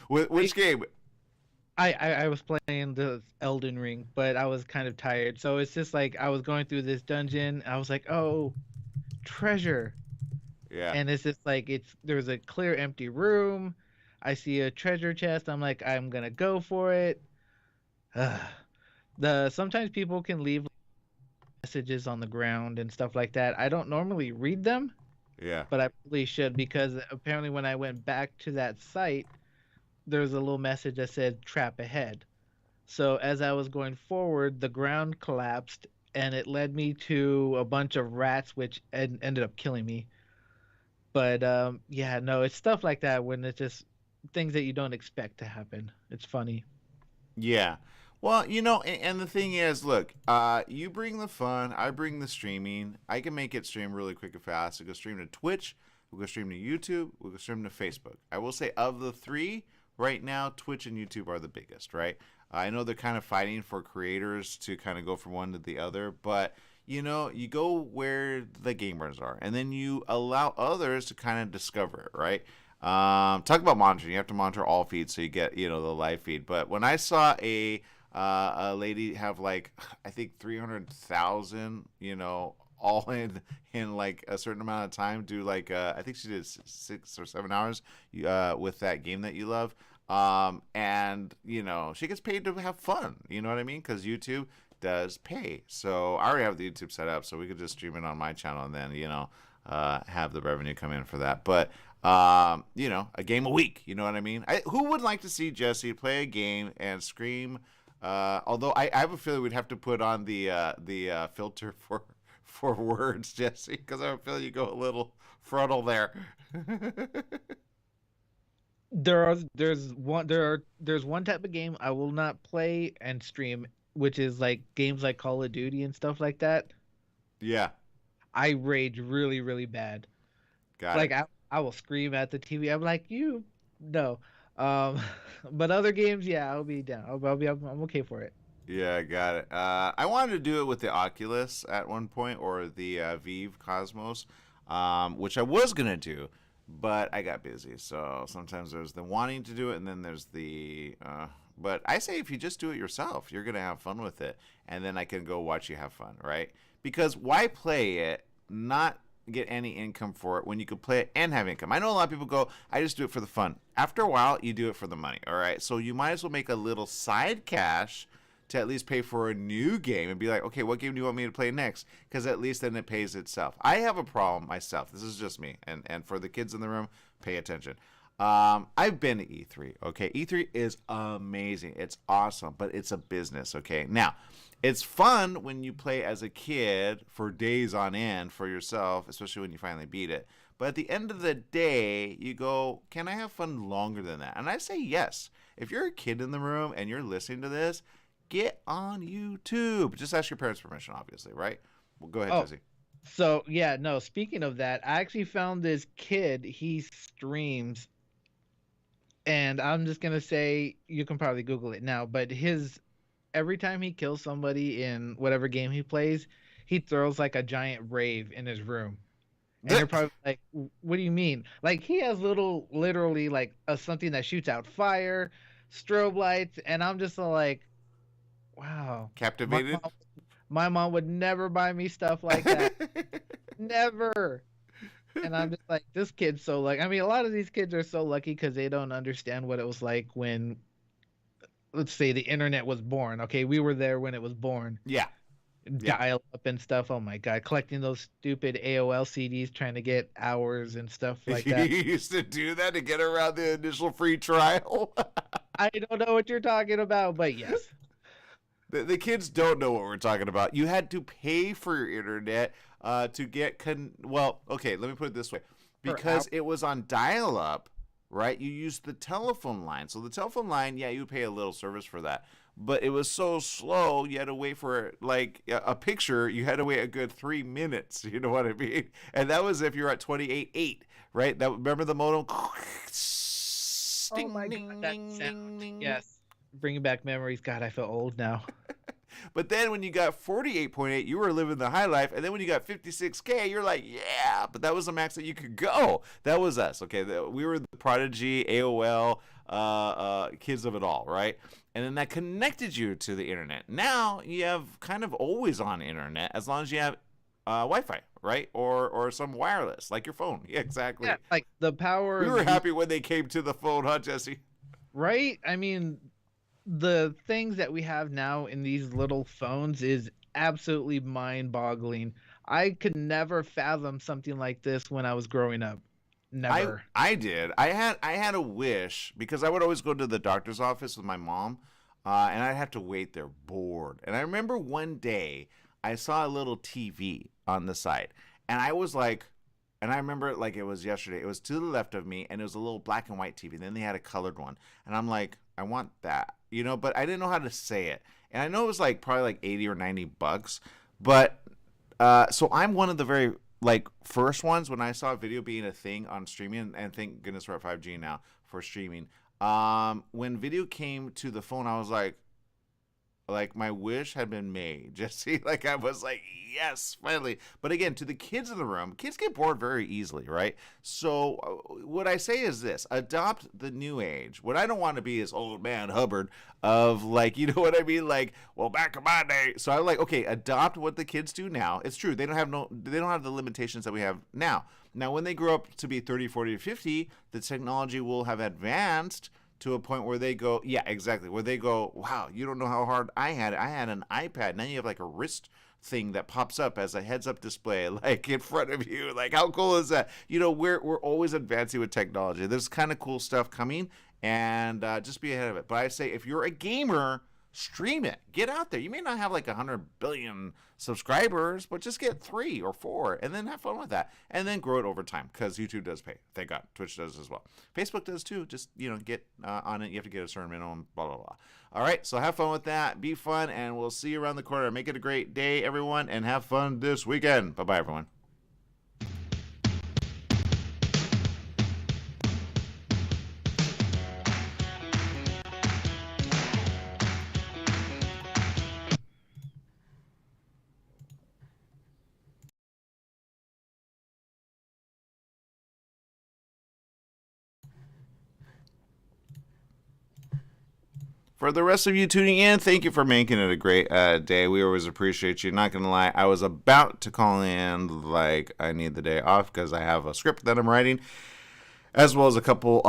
Which game? I was playing the Elden Ring, but I was kind of tired. So it's just like I was going through this dungeon. I was like, oh, treasure. Yeah. And it's just like there's a clear empty room. I see a treasure chest. I'm like, I'm gonna go for it. Sometimes people can leave messages on the ground and stuff like that. I don't normally read them. Yeah. But I probably should, because apparently when I went back to that site, there's a little message that said trap ahead. So as I was going forward, the ground collapsed and it led me to a bunch of rats, which ended up killing me. But yeah, no, it's stuff like that when it's just things that you don't expect to happen. It's funny. Yeah. Well, you know, and the thing is, look, you bring the fun, I bring the streaming. I can make it stream really quick and fast. We go stream to Twitch, we'll go stream to YouTube, we'll go stream to Facebook. I will say of the three, right now, Twitch and YouTube are the biggest, right? I know they're kind of fighting for creators to kind of go from one to the other, but, you know, you go where the gamers are, and then you allow others to kind of discover it, right? Talk about monitoring. You have to monitor all feeds so you get, you know, the live feed. But when I saw a lady have like, I think 300,000, you know, all in like a certain amount of time, do like I think she did 6 or 7 hours with that game that you love, and you know, she gets paid to have fun, you know what I mean, because YouTube does pay. So I already have the YouTube set up, so we could just stream it on my channel and then, you know, have the revenue come in for that. But you know, a game a week, you know what I mean? Who would like to see Jesse play a game and scream? Although I have a feeling we'd have to put on the filter for words, Jesse, because I have a feeling you go a little frontal there. There's one type of game I will not play and stream, which is like games like Call of Duty and stuff like that. Yeah. I rage really, really bad. Like I will scream at the TV. I'm like, you no. But other games, yeah, I'll be down. I'm okay for it. Yeah, I got it. I wanted to do it with the Oculus at one point, or the Vive Cosmos, which I was gonna do, but I got busy. So sometimes there's the wanting to do it, and then there's the. But I say if you just do it yourself, you're gonna have fun with it, and then I can go watch you have fun, right? Because why play it, not get any income for it, when you could play it and have income? I know a lot of people go, I just do it for the fun. After a while, you do it for the money, all right? So you might as well make a little side cash to at least pay for a new game and be like, okay, what game do you want me to play next? Because at least then it pays itself. I have a problem myself. This is just me. And for the kids in the room, pay attention. I've been to E3, okay? E3 is amazing. It's awesome, but it's a business, okay? Now, it's fun when you play as a kid for days on end for yourself, especially when you finally beat it. But at the end of the day, you go, can I have fun longer than that? And I say yes. If you're a kid in the room and you're listening to this, get on YouTube. Just ask your parents' permission, obviously, right? Well, go ahead, Jesse. So, yeah, no, speaking of that, I actually found this kid. He streams, and I'm just going to say, you can probably Google it now, but every time he kills somebody in whatever game he plays, he throws like a giant rave in his room. And you're probably like, what do you mean? Like, he has literally like something that shoots out fire, strobe lights, and I'm just like, wow. Captivated? My mom would never buy me stuff like that. Never. And I'm just like, this kid's so lucky. I mean, a lot of these kids are so lucky because they don't understand what it was like when, let's say, the internet was born. Okay, we were there when it was born. Yeah. Dial up and stuff. Oh my God, collecting those stupid AOL CDs, trying to get hours and stuff like that. You used to do that to get around the initial free trial? I don't know what you're talking about, but yes. The kids don't know what we're talking about. You had to pay for your internet to get well, okay, let me put it this way. Because it was on dial-up, right? You used the telephone line. So the telephone line, yeah, you would pay a little service for that. but it was so slow. You had to wait for like a picture. You had to wait a good 3 minutes. You know what I mean? And that was if you're at 28.8, right? That remember the modem? Oh my God, that sound. Yes. Bringing back memories. God, I feel old now. But then when you got 48.8, you were living the high life. And then when you got 56K, you're like, yeah, but that was the max that you could go. That was us. Okay. We were the Prodigy, AOL, kids of it all, right? And then that connected you to the internet. Now you have kind of always on internet as long as you have Wi-Fi, right? Or some wireless, like your phone. Yeah, exactly. Yeah, like the power. We were happy when they came to the phone, huh, Jesse? Right? I mean, the things that we have now in these little phones is absolutely mind-boggling. I could never fathom something like this when I was growing up. Never. I did. I had a wish because I would always go to the doctor's office with my mom, and I'd have to wait there bored. And I remember one day I saw a little TV on the side, and I was like, and I remember it like it was yesterday. It was to the left of me, and it was a little black and white TV. Then they had a colored one, and I'm like, I want that, you know. But I didn't know how to say it, and I know it was like probably like $80 or $90, but so I'm one of the very like first ones when I saw video being a thing on streaming, and thank goodness we're at 5G now for streaming. When video came to the phone, I was like my wish had been made. Jesse, like I was like, yes, finally. But again, to the kids in the room, kids get bored very easily, right? So what I say is this: adopt the new age. What I don't want to be is old man Hubbard of like, you know what I mean? Like, well, back in my day. So I'm like, okay, adopt what the kids do now. It's true. They don't have the limitations that we have now. Now, when they grow up to be 30, 40, 50, the technology will have advanced to a point where they go, yeah, exactly, where they go, wow, you don't know how hard I had it. I had an iPad. Now you have like a wrist thing that pops up as a heads-up display, like in front of you. Like, how cool is that? You know, we're always advancing with technology. There's kind of cool stuff coming, and just be ahead of it. But I say, if you're a gamer, stream it. Get out there. You may not have like 100 billion subscribers, but just get 3 or 4 and then have fun with that. And then grow it over time because YouTube does pay. Thank God. Twitch does as well. Facebook does too. Just, you know, get on it. You have to get a certain minimum, blah, blah, blah. All right. So have fun with that. Be fun. And we'll see you around the corner. Make it a great day, everyone. And have fun this weekend. Bye-bye, everyone. For the rest of you tuning in, thank you for making it a great day. We always appreciate you. Not going to lie, I was about to call in like I need the day off because I have a script that I'm writing, as well as a couple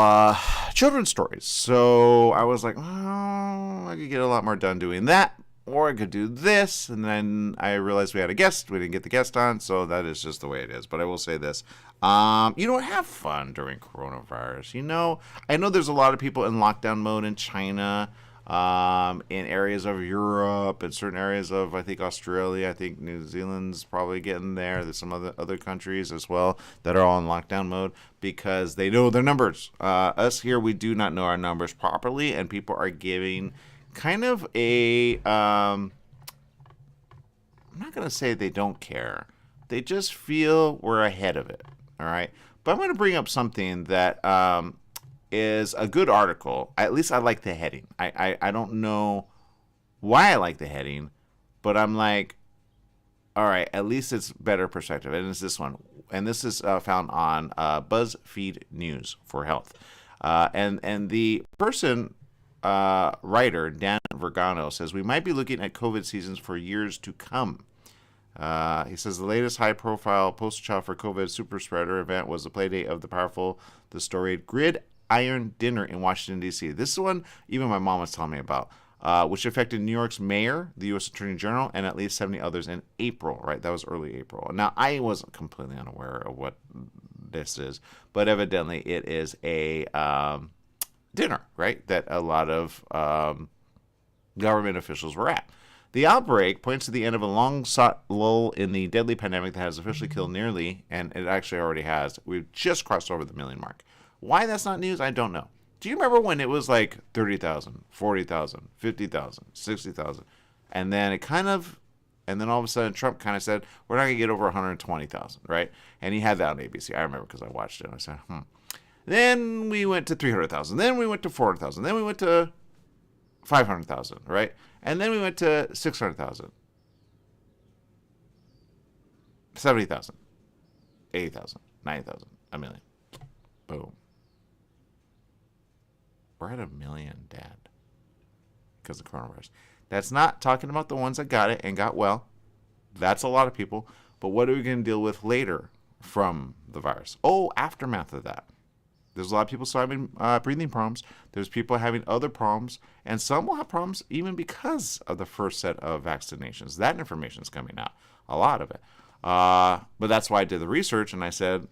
children's stories. So I was like, oh, I could get a lot more done doing that, or I could do this. And then I realized we had a guest. We didn't get the guest on, so that is just the way it is. But I will say this. You know, have fun during coronavirus. You know, I know there's a lot of people in lockdown mode in China, in areas of Europe, and certain areas of, I think, Australia. I think New Zealand's probably getting there. There's some other countries as well that are all in lockdown mode because they know their numbers. Us here, we do not know our numbers properly, and people are giving kind of a, I'm not going to say they don't care. They just feel we're ahead of it, all right? But I'm going to bring up something that is a good article. At least I like the heading. I don't know why I like the heading, but I'm like, all right, at least it's better perspective. And it's this one. And this is found on BuzzFeed News for Health. And the person, writer, Dan Vergano, says, we might be looking at COVID seasons for years to come. He says the latest high-profile poster child for COVID super spreader event was the playdate of the storied Gridiron Dinner in Washington, D.C. This is one even my mom was telling me about, which affected New York's mayor, the U.S. Attorney General, and at least 70 others in April, right? That was early April. Now, I wasn't completely unaware of what this is, but evidently it is a dinner, right, that a lot of government officials were at. The outbreak points to the end of a long-sought lull in the deadly pandemic that has officially killed nearly, and it actually already has, we've just crossed over the million mark. Why that's not news, I don't know. Do you remember when it was like 30,000, 40,000, 50,000, 60,000? And then and then all of a sudden Trump kind of said, we're not going to get over 120,000, right? And he had that on ABC. I remember because I watched it. And I said, Then we went to 300,000. Then we went to 400,000. Then we went to 500,000, right? And then we went to 600,000. 70,000. 80,000. 90,000. A million. Boom. We're at 1 million, Dad. Because of coronavirus. That's not talking about the ones that got it and got well. That's a lot of people. But what are we going to deal with later from the virus? Oh, aftermath of that. There's a lot of people still having breathing problems. There's people having other problems. And some will have problems even because of the first set of vaccinations. That information is coming out. A lot of it. But that's why I did the research. And I said,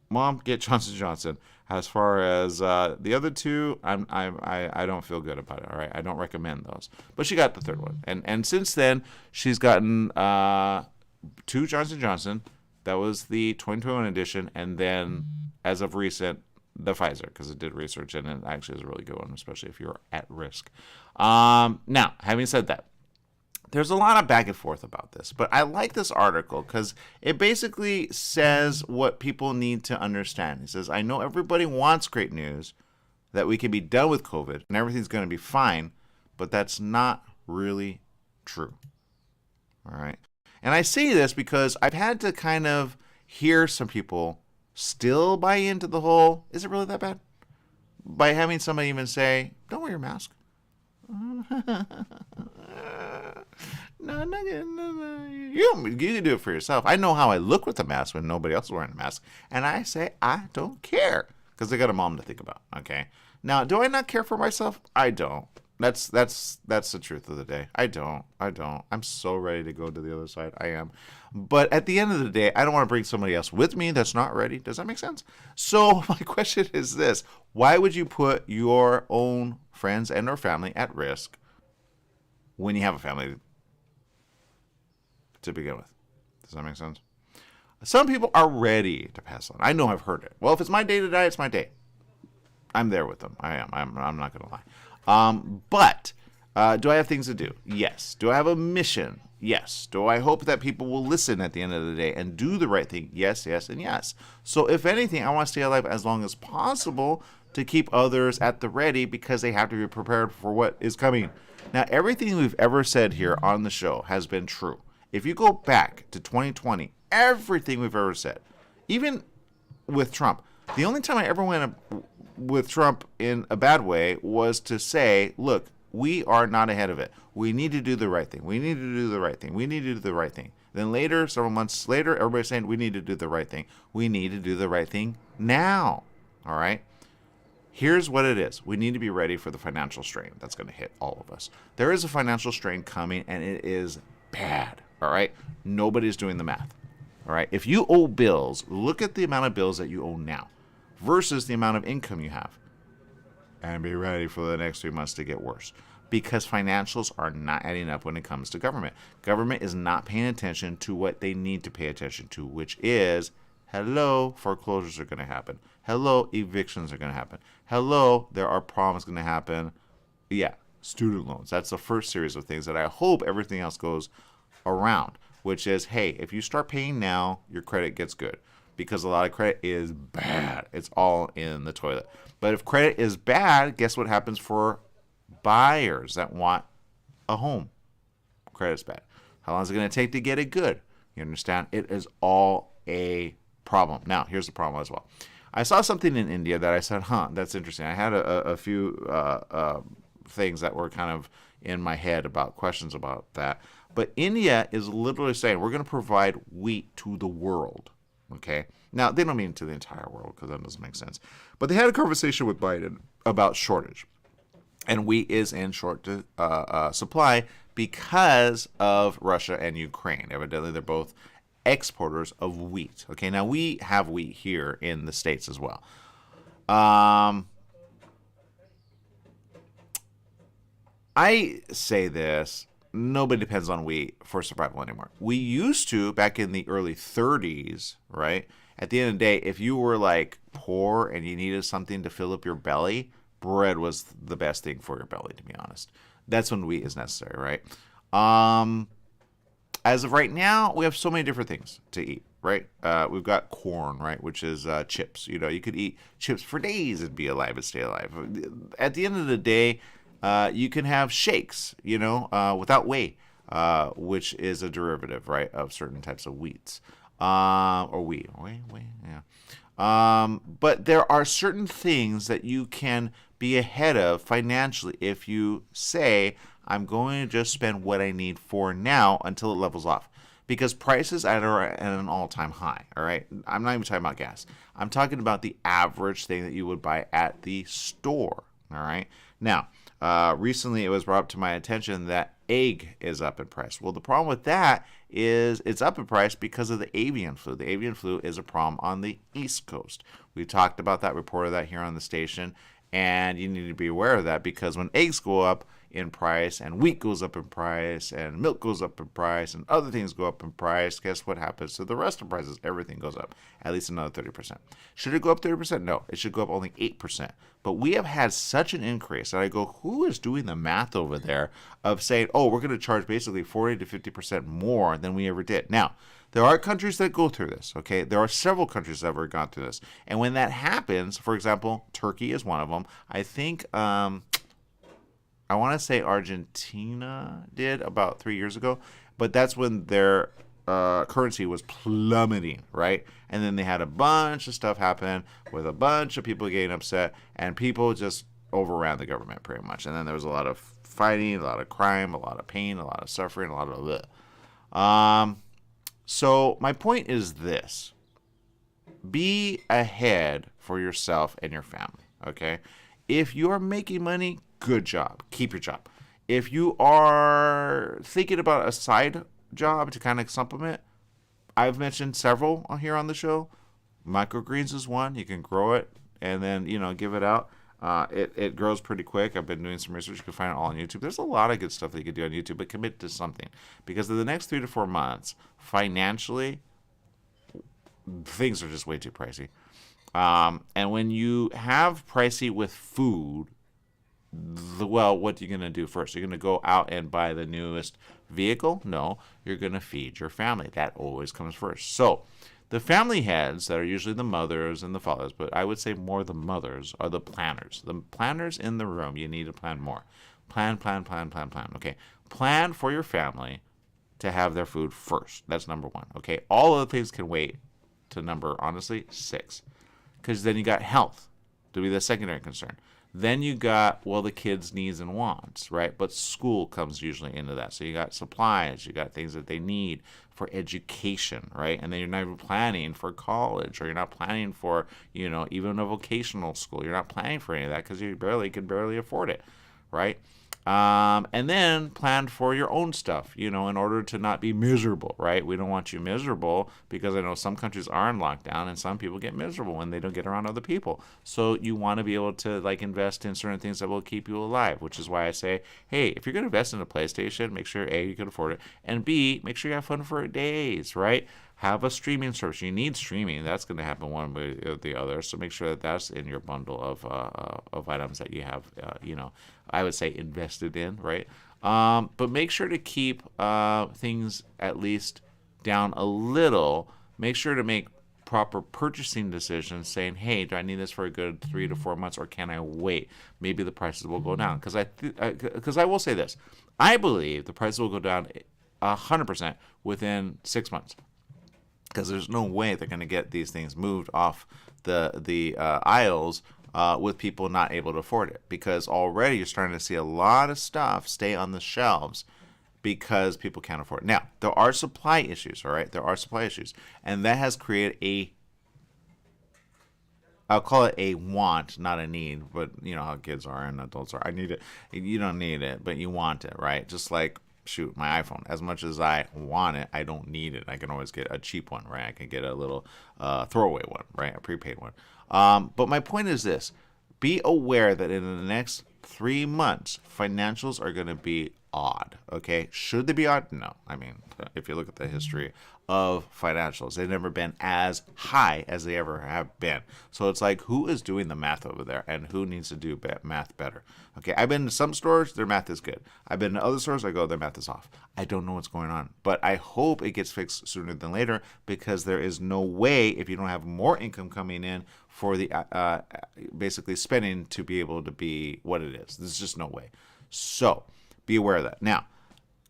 Mom, get Johnson & Johnson. As far as the other two, I don't feel good about it. All right, I don't recommend those. But she got the third one, and since then she's gotten 2 Johnson & Johnson. That was the 2021 edition, and then as of recent, the Pfizer, because it did research and it actually is a really good one, especially if you're at risk. Now, having said that, there's a lot of back and forth about this, but I like this article because it basically says what people need to understand. It says, I know everybody wants great news, that we can be done with COVID and everything's going to be fine, but that's not really true. All right. And I say this because I've had to kind of hear some people still buy into the whole, is it really that bad? By having somebody even say, don't wear your mask. No, you can do it for yourself. I know how I look with the mask when nobody else is wearing a mask, and I say I don't care because I got a mom to think about. Okay, now do I not care for myself? I don't. That's the truth of the day. I don't. I'm so ready to go to the other side. I am, but at the end of the day, I don't want to bring somebody else with me that's not ready. Does that make sense? So my question is this: why would you put your own friends and or family at risk when you have a family to begin with? Does that make sense? Some people are ready to pass on. I know I've heard it. Well, if it's my day to die, it's my day. I'm there with them. I am. I'm not going to lie. But do I have things to do? Yes. Do I have a mission? Yes. Do I hope that people will listen at the end of the day and do the right thing? Yes, yes, and yes. So if anything, I want to stay alive as long as possible to keep others at the ready because they have to be prepared for what is coming. Now, everything we've ever said here on the show has been true. If you go back to 2020, everything we've ever said, even with Trump, the only time I ever went with Trump in a bad way was to say, look, we are not ahead of it. We need to do the right thing. We need to do the right thing. We need to do the right thing. Then later, several months later, everybody's saying we need to do the right thing. We need to do the right thing now. All right? Here's what it is. We need to be ready for the financial strain that's going to hit all of us. There is a financial strain coming, and it is bad. All right? Nobody's doing the math. All right? If you owe bills, look at the amount of bills that you owe now versus the amount of income you have. And be ready for the next 3 months to get worse. Because financials are not adding up when it comes to government. Government is not paying attention to what they need to pay attention to, which is, hello, foreclosures are going to happen. Hello, evictions are going to happen. Hello, there are problems going to happen. Yeah, student loans. That's the first series of things that I hope everything else goes around, which is, hey, if you start paying now, your credit gets good. Because a lot of credit is bad. It's all in the toilet. But if credit is bad, guess what happens for buyers that want a home? Credit's bad. How long is it going to take to get it good? You understand? It is all a problem. Now, here's the problem as well. I saw something in India that I said, that's interesting. I had a few things that were kind of in my head about questions about that. But India is literally saying, we're going to provide wheat to the world. Okay. Now, they don't mean to the entire world because that doesn't make sense. But they had a conversation with Biden about shortage. And wheat is in short supply because of Russia and Ukraine. Evidently, they're both exporters of wheat. Okay. Now, we have wheat here in the States as well. I say this. Nobody depends on wheat for survival anymore. We used to back in the early 30s, right? At the end of the day, if you were like poor and you needed something to fill up your belly, bread was the best thing for your belly, to be honest. That's when wheat is necessary, right? As of right now, we have so many different things to eat, right? We've got corn, right, which is chips. You know, you could eat chips for days and be alive and stay alive. At the end of the day, you can have shakes, you know, without whey, which is a derivative, right, of certain types of wheats. Or wheat, yeah. But there are certain things that you can be ahead of financially if you say, I'm going to just spend what I need for now until it levels off. Because prices are at an all-time high, all right? I'm not even talking about gas. I'm talking about the average thing that you would buy at the store, all right? Now, recently it was brought up to my attention that egg is up in price. Well, the problem with that is it's up in price because of the avian flu. The avian flu is a problem on the East Coast. We talked about that, reported that here on the station, and you need to be aware of that because when eggs go up in price and wheat goes up in price and milk goes up in price and other things go up in price, guess what happens to the rest of prices? Everything goes up, at least another 30%. Should it go up 30%? No, it should go up only 8%. But we have had such an increase that I go, who is doing the math over there of saying, oh, we're going to charge basically 40 to 50% more than we ever did? Now, there are countries that go through this, okay? There are several countries that have gone through this. And when that happens, for example, Turkey is one of them. I think, I want to say Argentina did about 3 years ago. But that's when their currency was plummeting, right? And then they had a bunch of stuff happen with a bunch of people getting upset. And people just overran the government pretty much. And then there was a lot of fighting, a lot of crime, a lot of pain, a lot of suffering, a lot of bleh. So my point is this. Be ahead for yourself and your family, okay? If you're making money, good job. Keep your job. If you are thinking about a side job to kind of supplement, I've mentioned several here on the show. Microgreens is one. You can grow it and then, you know, give it out. It grows pretty quick. I've been doing some research. You can find it all on YouTube. There's a lot of good stuff that you can do on YouTube, but commit to something. Because in the next 3 to 4 months, financially, things are just way too pricey. And when you have pricey with food, well, what are you going to do first? You're going to go out and buy the newest vehicle? No, you're going to feed your family. That always comes first. So the family heads that are usually the mothers and the fathers, but I would say more the mothers, are the planners. The planners in the room, you need to plan more. Plan. Okay, plan for your family to have their food first. That's number one. Okay, all other things can wait to number, honestly, 6. Because then you got health to be the secondary concern. Then you got, well, the kids' needs and wants, right? But school comes usually into that. So you got supplies, you got things that they need for education, right? And then you're not even planning for college, or you're not planning for, you know, even a vocational school. You're not planning for any of that because you can barely afford it, right? And then plan for your own stuff, you know, in order to not be miserable, right? We don't want you miserable because I know some countries are in lockdown and some people get miserable when they don't get around other people. So you want to be able to like invest in certain things that will keep you alive, which is why I say, hey, if you're going to invest in a PlayStation, make sure A, you can afford it, and B, make sure you have fun for days, right? Have a streaming service. You need streaming. That's going to happen one way or the other. So make sure that that's in your bundle of items that you have, you know, I would say invested in, right? But make sure to keep things at least down a little. Make sure to make proper purchasing decisions saying, hey, do I need this for a good 3 to 4 months or can I wait? Maybe the prices will go down. Because I will say this. I believe the prices will go down 100% within 6 months. Because there's no way they're going to get these things moved off the aisles with people not able to afford it. Because already you're starting to see a lot of stuff stay on the shelves because people can't afford it. Now, there are supply issues, all right? There are supply issues. And that has created I'll call it a want, not a need. But you know how kids are and adults are. I need it. You don't need it, but you want it, right? Just like, shoot, my iPhone. As much as I want it, I don't need it. I can always get a cheap one, right? I can get a little throwaway one, right? A prepaid one. But my point is this. Be aware that in the next 3 months, financials are going to be odd. Okay, should they be odd? No. I mean, if you look at the history of financials, they've never been as high as they ever have been. So it's like, who is doing the math over there, and who needs to do math better? Okay, I've been to some stores, their math is good. I've been to other stores, I go, their math is off. I don't know what's going on, but I hope it gets fixed sooner than later, because there is no way, if you don't have more income coming in, for the basically spending to be able to be what it is. There's just no way. So be aware of that. Now,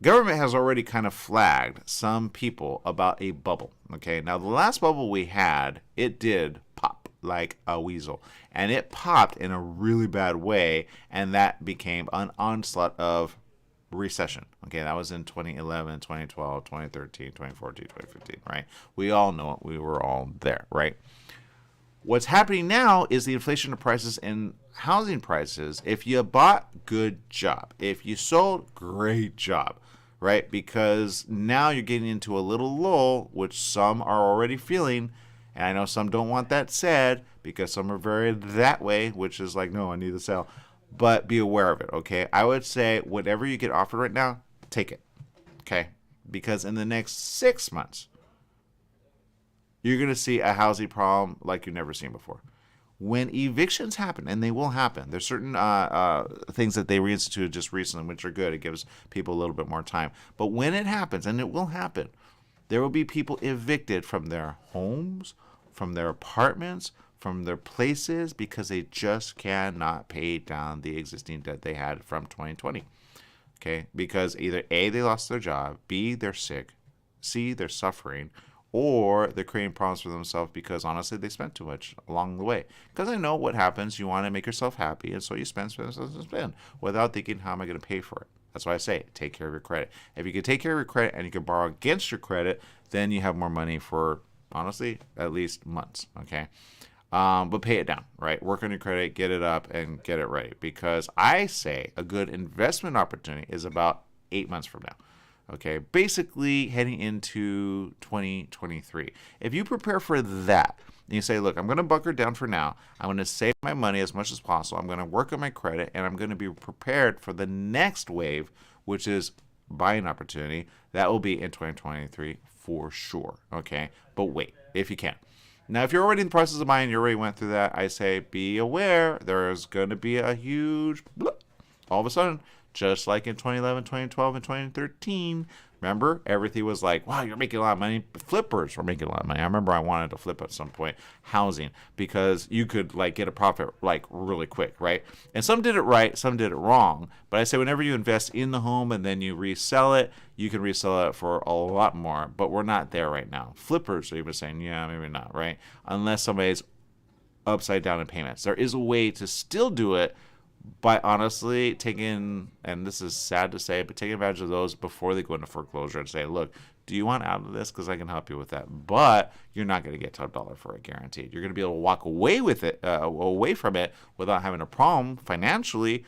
government has already kind of flagged some people about a bubble. Okay, now the last bubble we had, it did pop like a weasel, and it popped in a really bad way, and that became an onslaught of recession. Okay, that was in 2011, 2012, 2013, 2014, 2015, right? We all know it. We were all there, right? What's happening now is the inflation of prices and housing prices. If you bought, good job. If you sold, great job, right? Because now you're getting into a little lull, which some are already feeling. And I know some don't want that said, because some are very that way, which is like, no, I need to sell. But be aware of it, okay? I would say whatever you get offered right now, take it, okay? Because in the next 6 months, you're going to see a housing problem like you've never seen before. When evictions happen, and they will happen, there's certain things that they reinstituted just recently, which are good. It gives people a little bit more time. But when it happens, and it will happen, there will be people evicted from their homes, from their apartments, from their places, because they just cannot pay down the existing debt they had from 2020. Okay? Because either A, they lost their job, B, they're sick, C, they're suffering, or they're creating problems for themselves because, honestly, they spent too much along the way. Because I know what happens. You want to make yourself happy, and so you spend without thinking, how am I going to pay for it? That's why I say, take care of your credit. If you can take care of your credit and you can borrow against your credit, then you have more money for, honestly, at least months, okay? But pay it down, right? Work on your credit, get it up, and get it ready. Because I say a good investment opportunity is about 8 months from now. Okay, basically heading into 2023. If you prepare for that, and you say, look, I'm going to bunker down for now. I'm going to save my money as much as possible. I'm going to work on my credit, and I'm going to be prepared for the next wave, which is buying opportunity. That will be in 2023 for sure. Okay, but wait, if you can. Now, if you're already in the process of buying, you already went through that, I say be aware. There's going to be a huge blip all of a sudden. Just like in 2011, 2012, and 2013. Remember, everything was like, wow, you're making a lot of money. Flippers were making a lot of money. I remember I wanted to flip at some point housing because you could like get a profit like really quick, right? And some did it right, some did it wrong. But I say whenever you invest in the home and then you resell it, you can resell it for a lot more. But we're not there right now. Flippers are even saying, yeah, maybe not, right? Unless somebody's upside down in payments. There is a way to still do it, by honestly taking, and this is sad to say, but taking advantage of those before they go into foreclosure and say, look, do you want out of this? Because I can help you with that. But you're not going to get top dollar for it, guaranteed. You're going to be able to walk away with it, away from it without having a problem financially,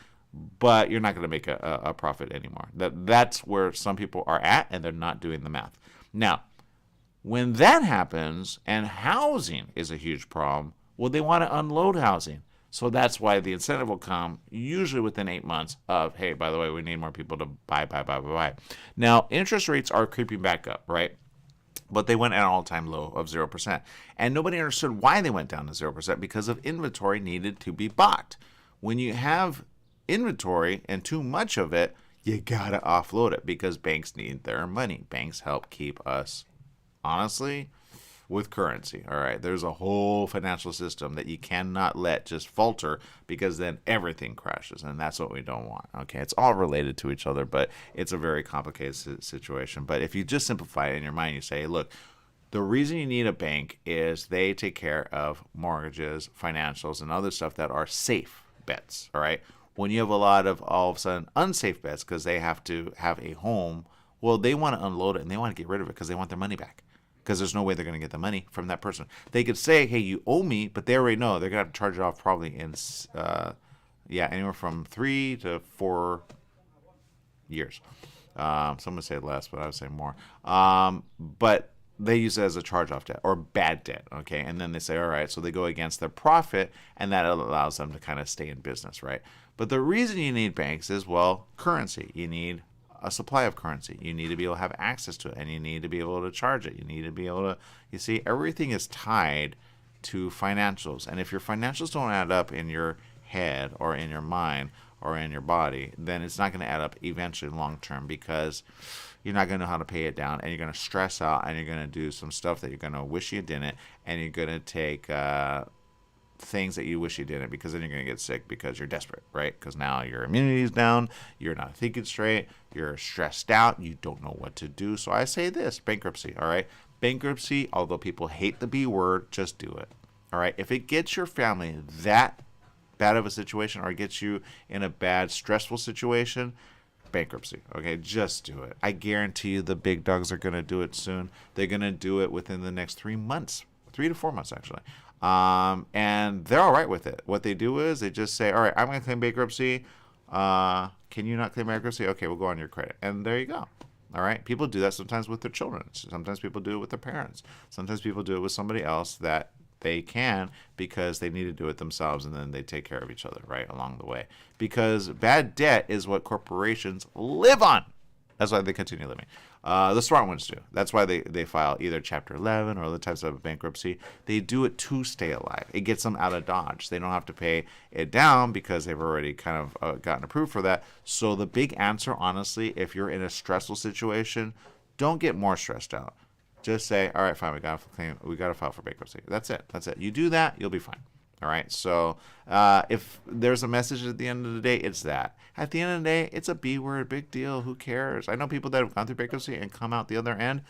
but you're not going to make a profit anymore. That's where some people are at, and they're not doing the math. Now, when that happens, and housing is a huge problem, well, they want to unload housing. So that's why the incentive will come usually within 8 months of, hey, by the way, we need more people to buy. Now, interest rates are creeping back up, right? But they went at an all-time low of 0%. And nobody understood why they went down to 0%, because of inventory needed to be bought. When you have inventory and too much of it, you got to offload it because banks need their money. Banks help keep us, honestly, with currency. All right, there's a whole financial system that you cannot let just falter, because then everything crashes, and that's what we don't want. Okay, it's all related to each other, but it's a very complicated situation. But if you just simplify it in your mind, you say, look, the reason you need a bank is they take care of mortgages, financials, and other stuff that are safe bets. All right, when you have a lot of all of a sudden unsafe bets because they have to have a home, well, they want to unload it and they want to get rid of it because they want their money back. Because there's no way they're going to get the money from that person. They could say, hey, you owe me, but they already know they're going to have to charge it off probably in, anywhere from 3 to 4 years. Some would say less, but I would say more. But they use it as a charge-off debt or bad debt, okay? And then they say, all right, so they go against their profit, and that allows them to kind of stay in business, right? But the reason you need banks is, well, currency. You need a supply of currency. You need to be able to have access to it, and you need to be able to charge it. You need to be able to, you see, everything is tied to financials. And if your financials don't add up in your head or in your mind or in your body, then it's not going to add up eventually long term, because you're not going to know how to pay it down, and you're going to stress out, and you're going to do some stuff that you're going to wish you didn't, and you're going to take things that you wish you didn't, because then you're going to get sick because you're desperate, right? Because now your immunity is down, you're not thinking straight, you're stressed out, you don't know what to do. So I say this, bankruptcy, all right? Bankruptcy, although people hate the B word, just do it, all right? If it gets your family that bad of a situation, or it gets you in a bad, stressful situation, bankruptcy, okay? Just do it. I guarantee you the big dogs are going to do it soon. They're going to do it within the next 3 months, 3 to 4 months, actually. And they're all right with it. What they do is they just say, all right, I'm going to claim bankruptcy. Can you not claim bankruptcy? Okay, we'll go on your credit. And there you go. All right. People do that sometimes with their children. Sometimes people do it with their parents. Sometimes people do it with somebody else that they can, because they need to do it themselves, and then they take care of each other, right, along the way. Because bad debt is what corporations live on. That's why they continue living. The smart ones do. That's why they file either Chapter 11 or other types of bankruptcy. They do it to stay alive. It gets them out of Dodge. They don't have to pay it down because they've already kind of gotten approved for that. So the big answer, honestly, if you're in a stressful situation, don't get more stressed out. Just say, all right, fine, we got to file for bankruptcy. That's it. You do that, you'll be fine. All right. So if there's a message at the end of the day, it's that. At the end of the day, it's a B word, big deal. Who cares? I know people that have gone through bankruptcy and come out the other end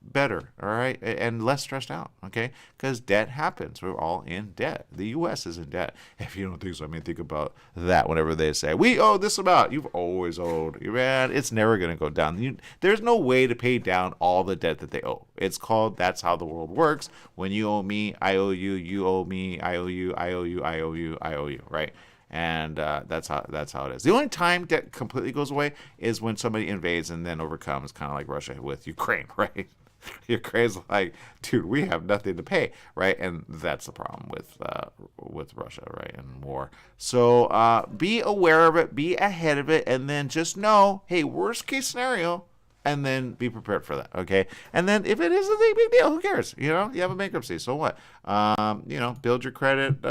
better, all right, and less stressed out, okay? Because debt happens. We're all in debt. The U.S. is in debt. If you don't think so, I mean, think about that whenever they say, we owe this amount. You've always owed. Man, it's never going to go down. There's no way to pay down all the debt that they owe. It's called, that's how the world works. When you owe me, I owe you. You owe me, I owe you. I owe you, I owe you, I owe you, right? And that's how it is. The only time debt completely goes away is when somebody invades and then overcomes, kind of like Russia with Ukraine, right? Ukraine's like, dude, we have nothing to pay, right? And that's the problem with Russia, right, and war. So be aware of it, be ahead of it, and then just know, hey, worst case scenario, and then be prepared for that, okay? And then if it is a big deal, who cares? You know, you have a bankruptcy, so what? You know, build your credit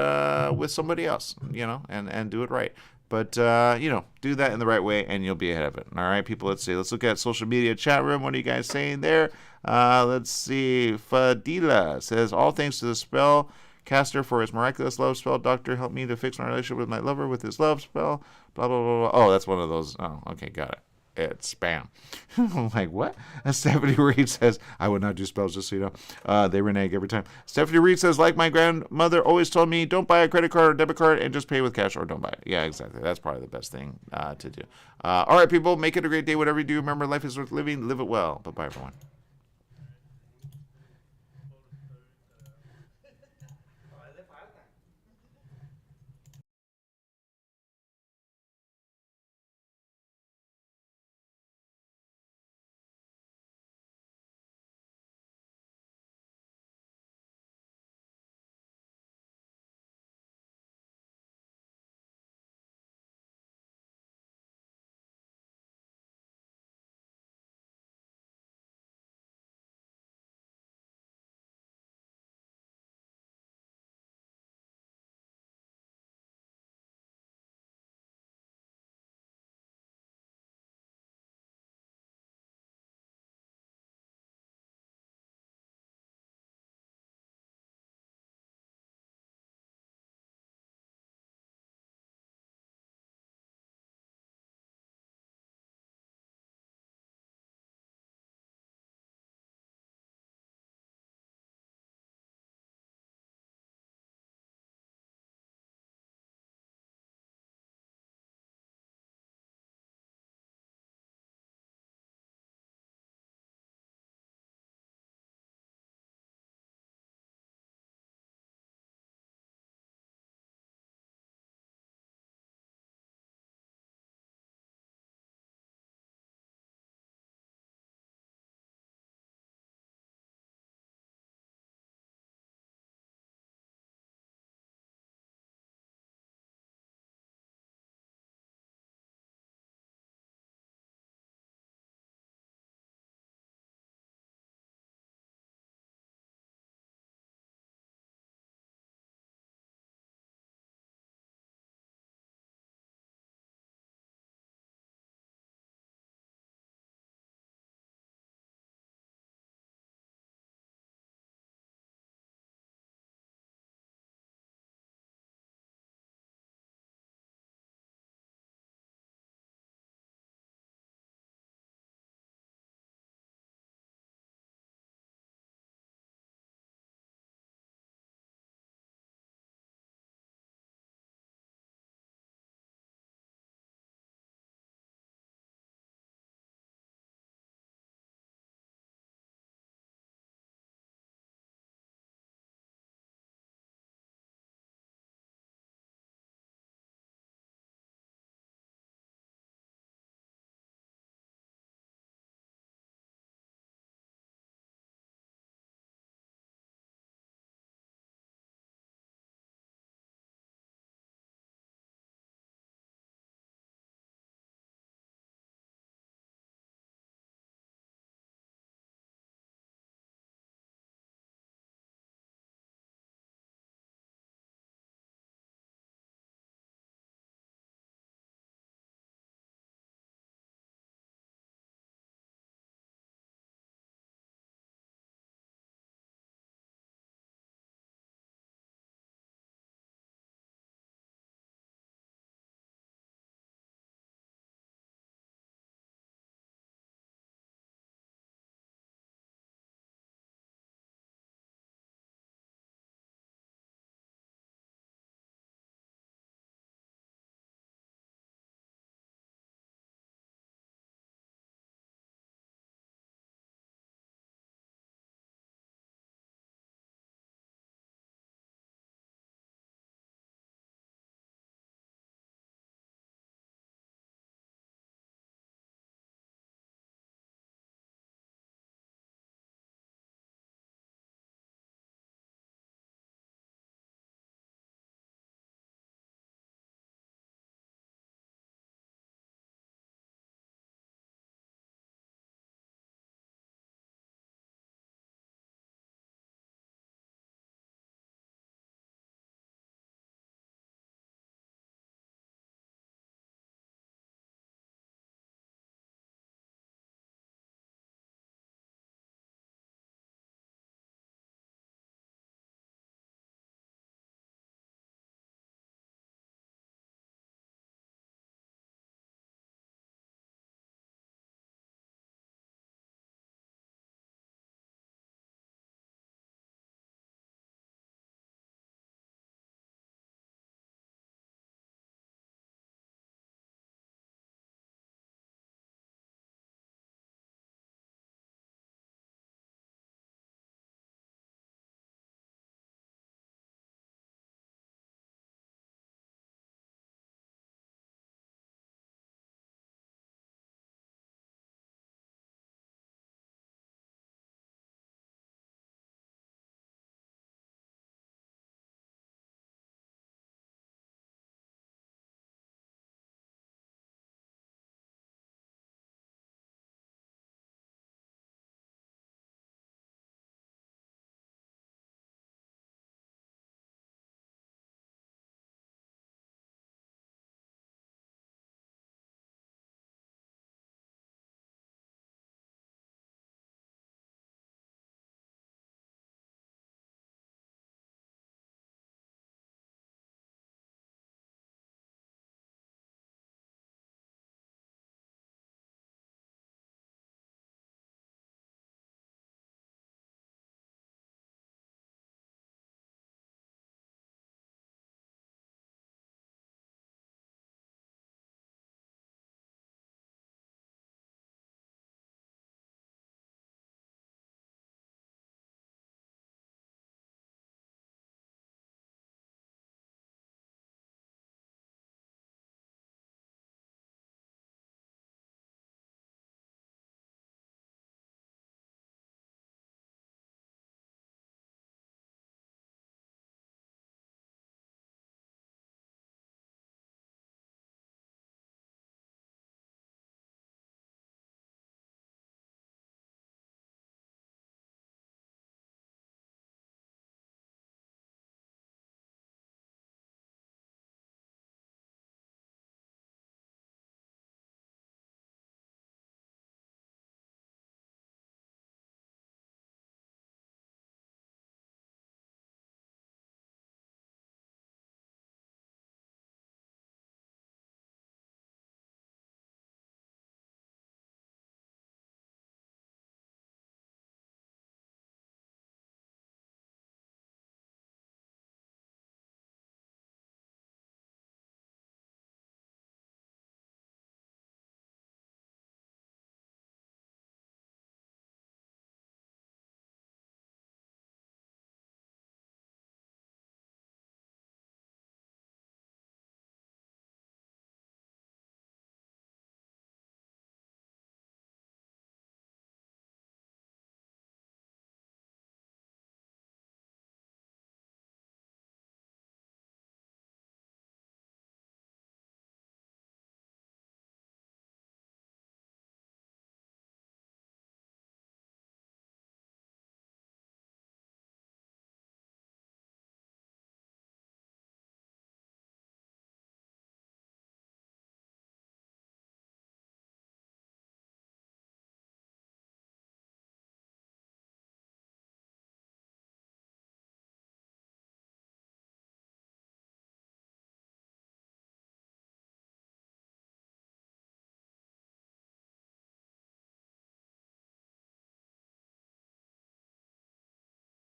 with somebody else, you know, and do it right. But, you know, do that in the right way, and you'll be ahead of it. All right, people, let's see. Let's look at social media chat room. What are you guys saying there? Let's see. Fadila says, all thanks to the spell caster for his miraculous love spell. Doctor, help me to fix my relationship with my lover with his love spell. Blah, blah, blah, blah. Oh, that's one of those. Oh, okay, got it. It's spam. I'm like, what? Stephanie Reed says, I would not do spells, just so you know. They renege every time. Stephanie Reed says, like my grandmother always told me, don't buy a credit card or debit card and just pay with cash, or don't buy it. Yeah, exactly. That's probably the best thing to do. All right, people, make it a great day. Whatever you do, remember, life is worth living. Live it well. Bye-bye, everyone.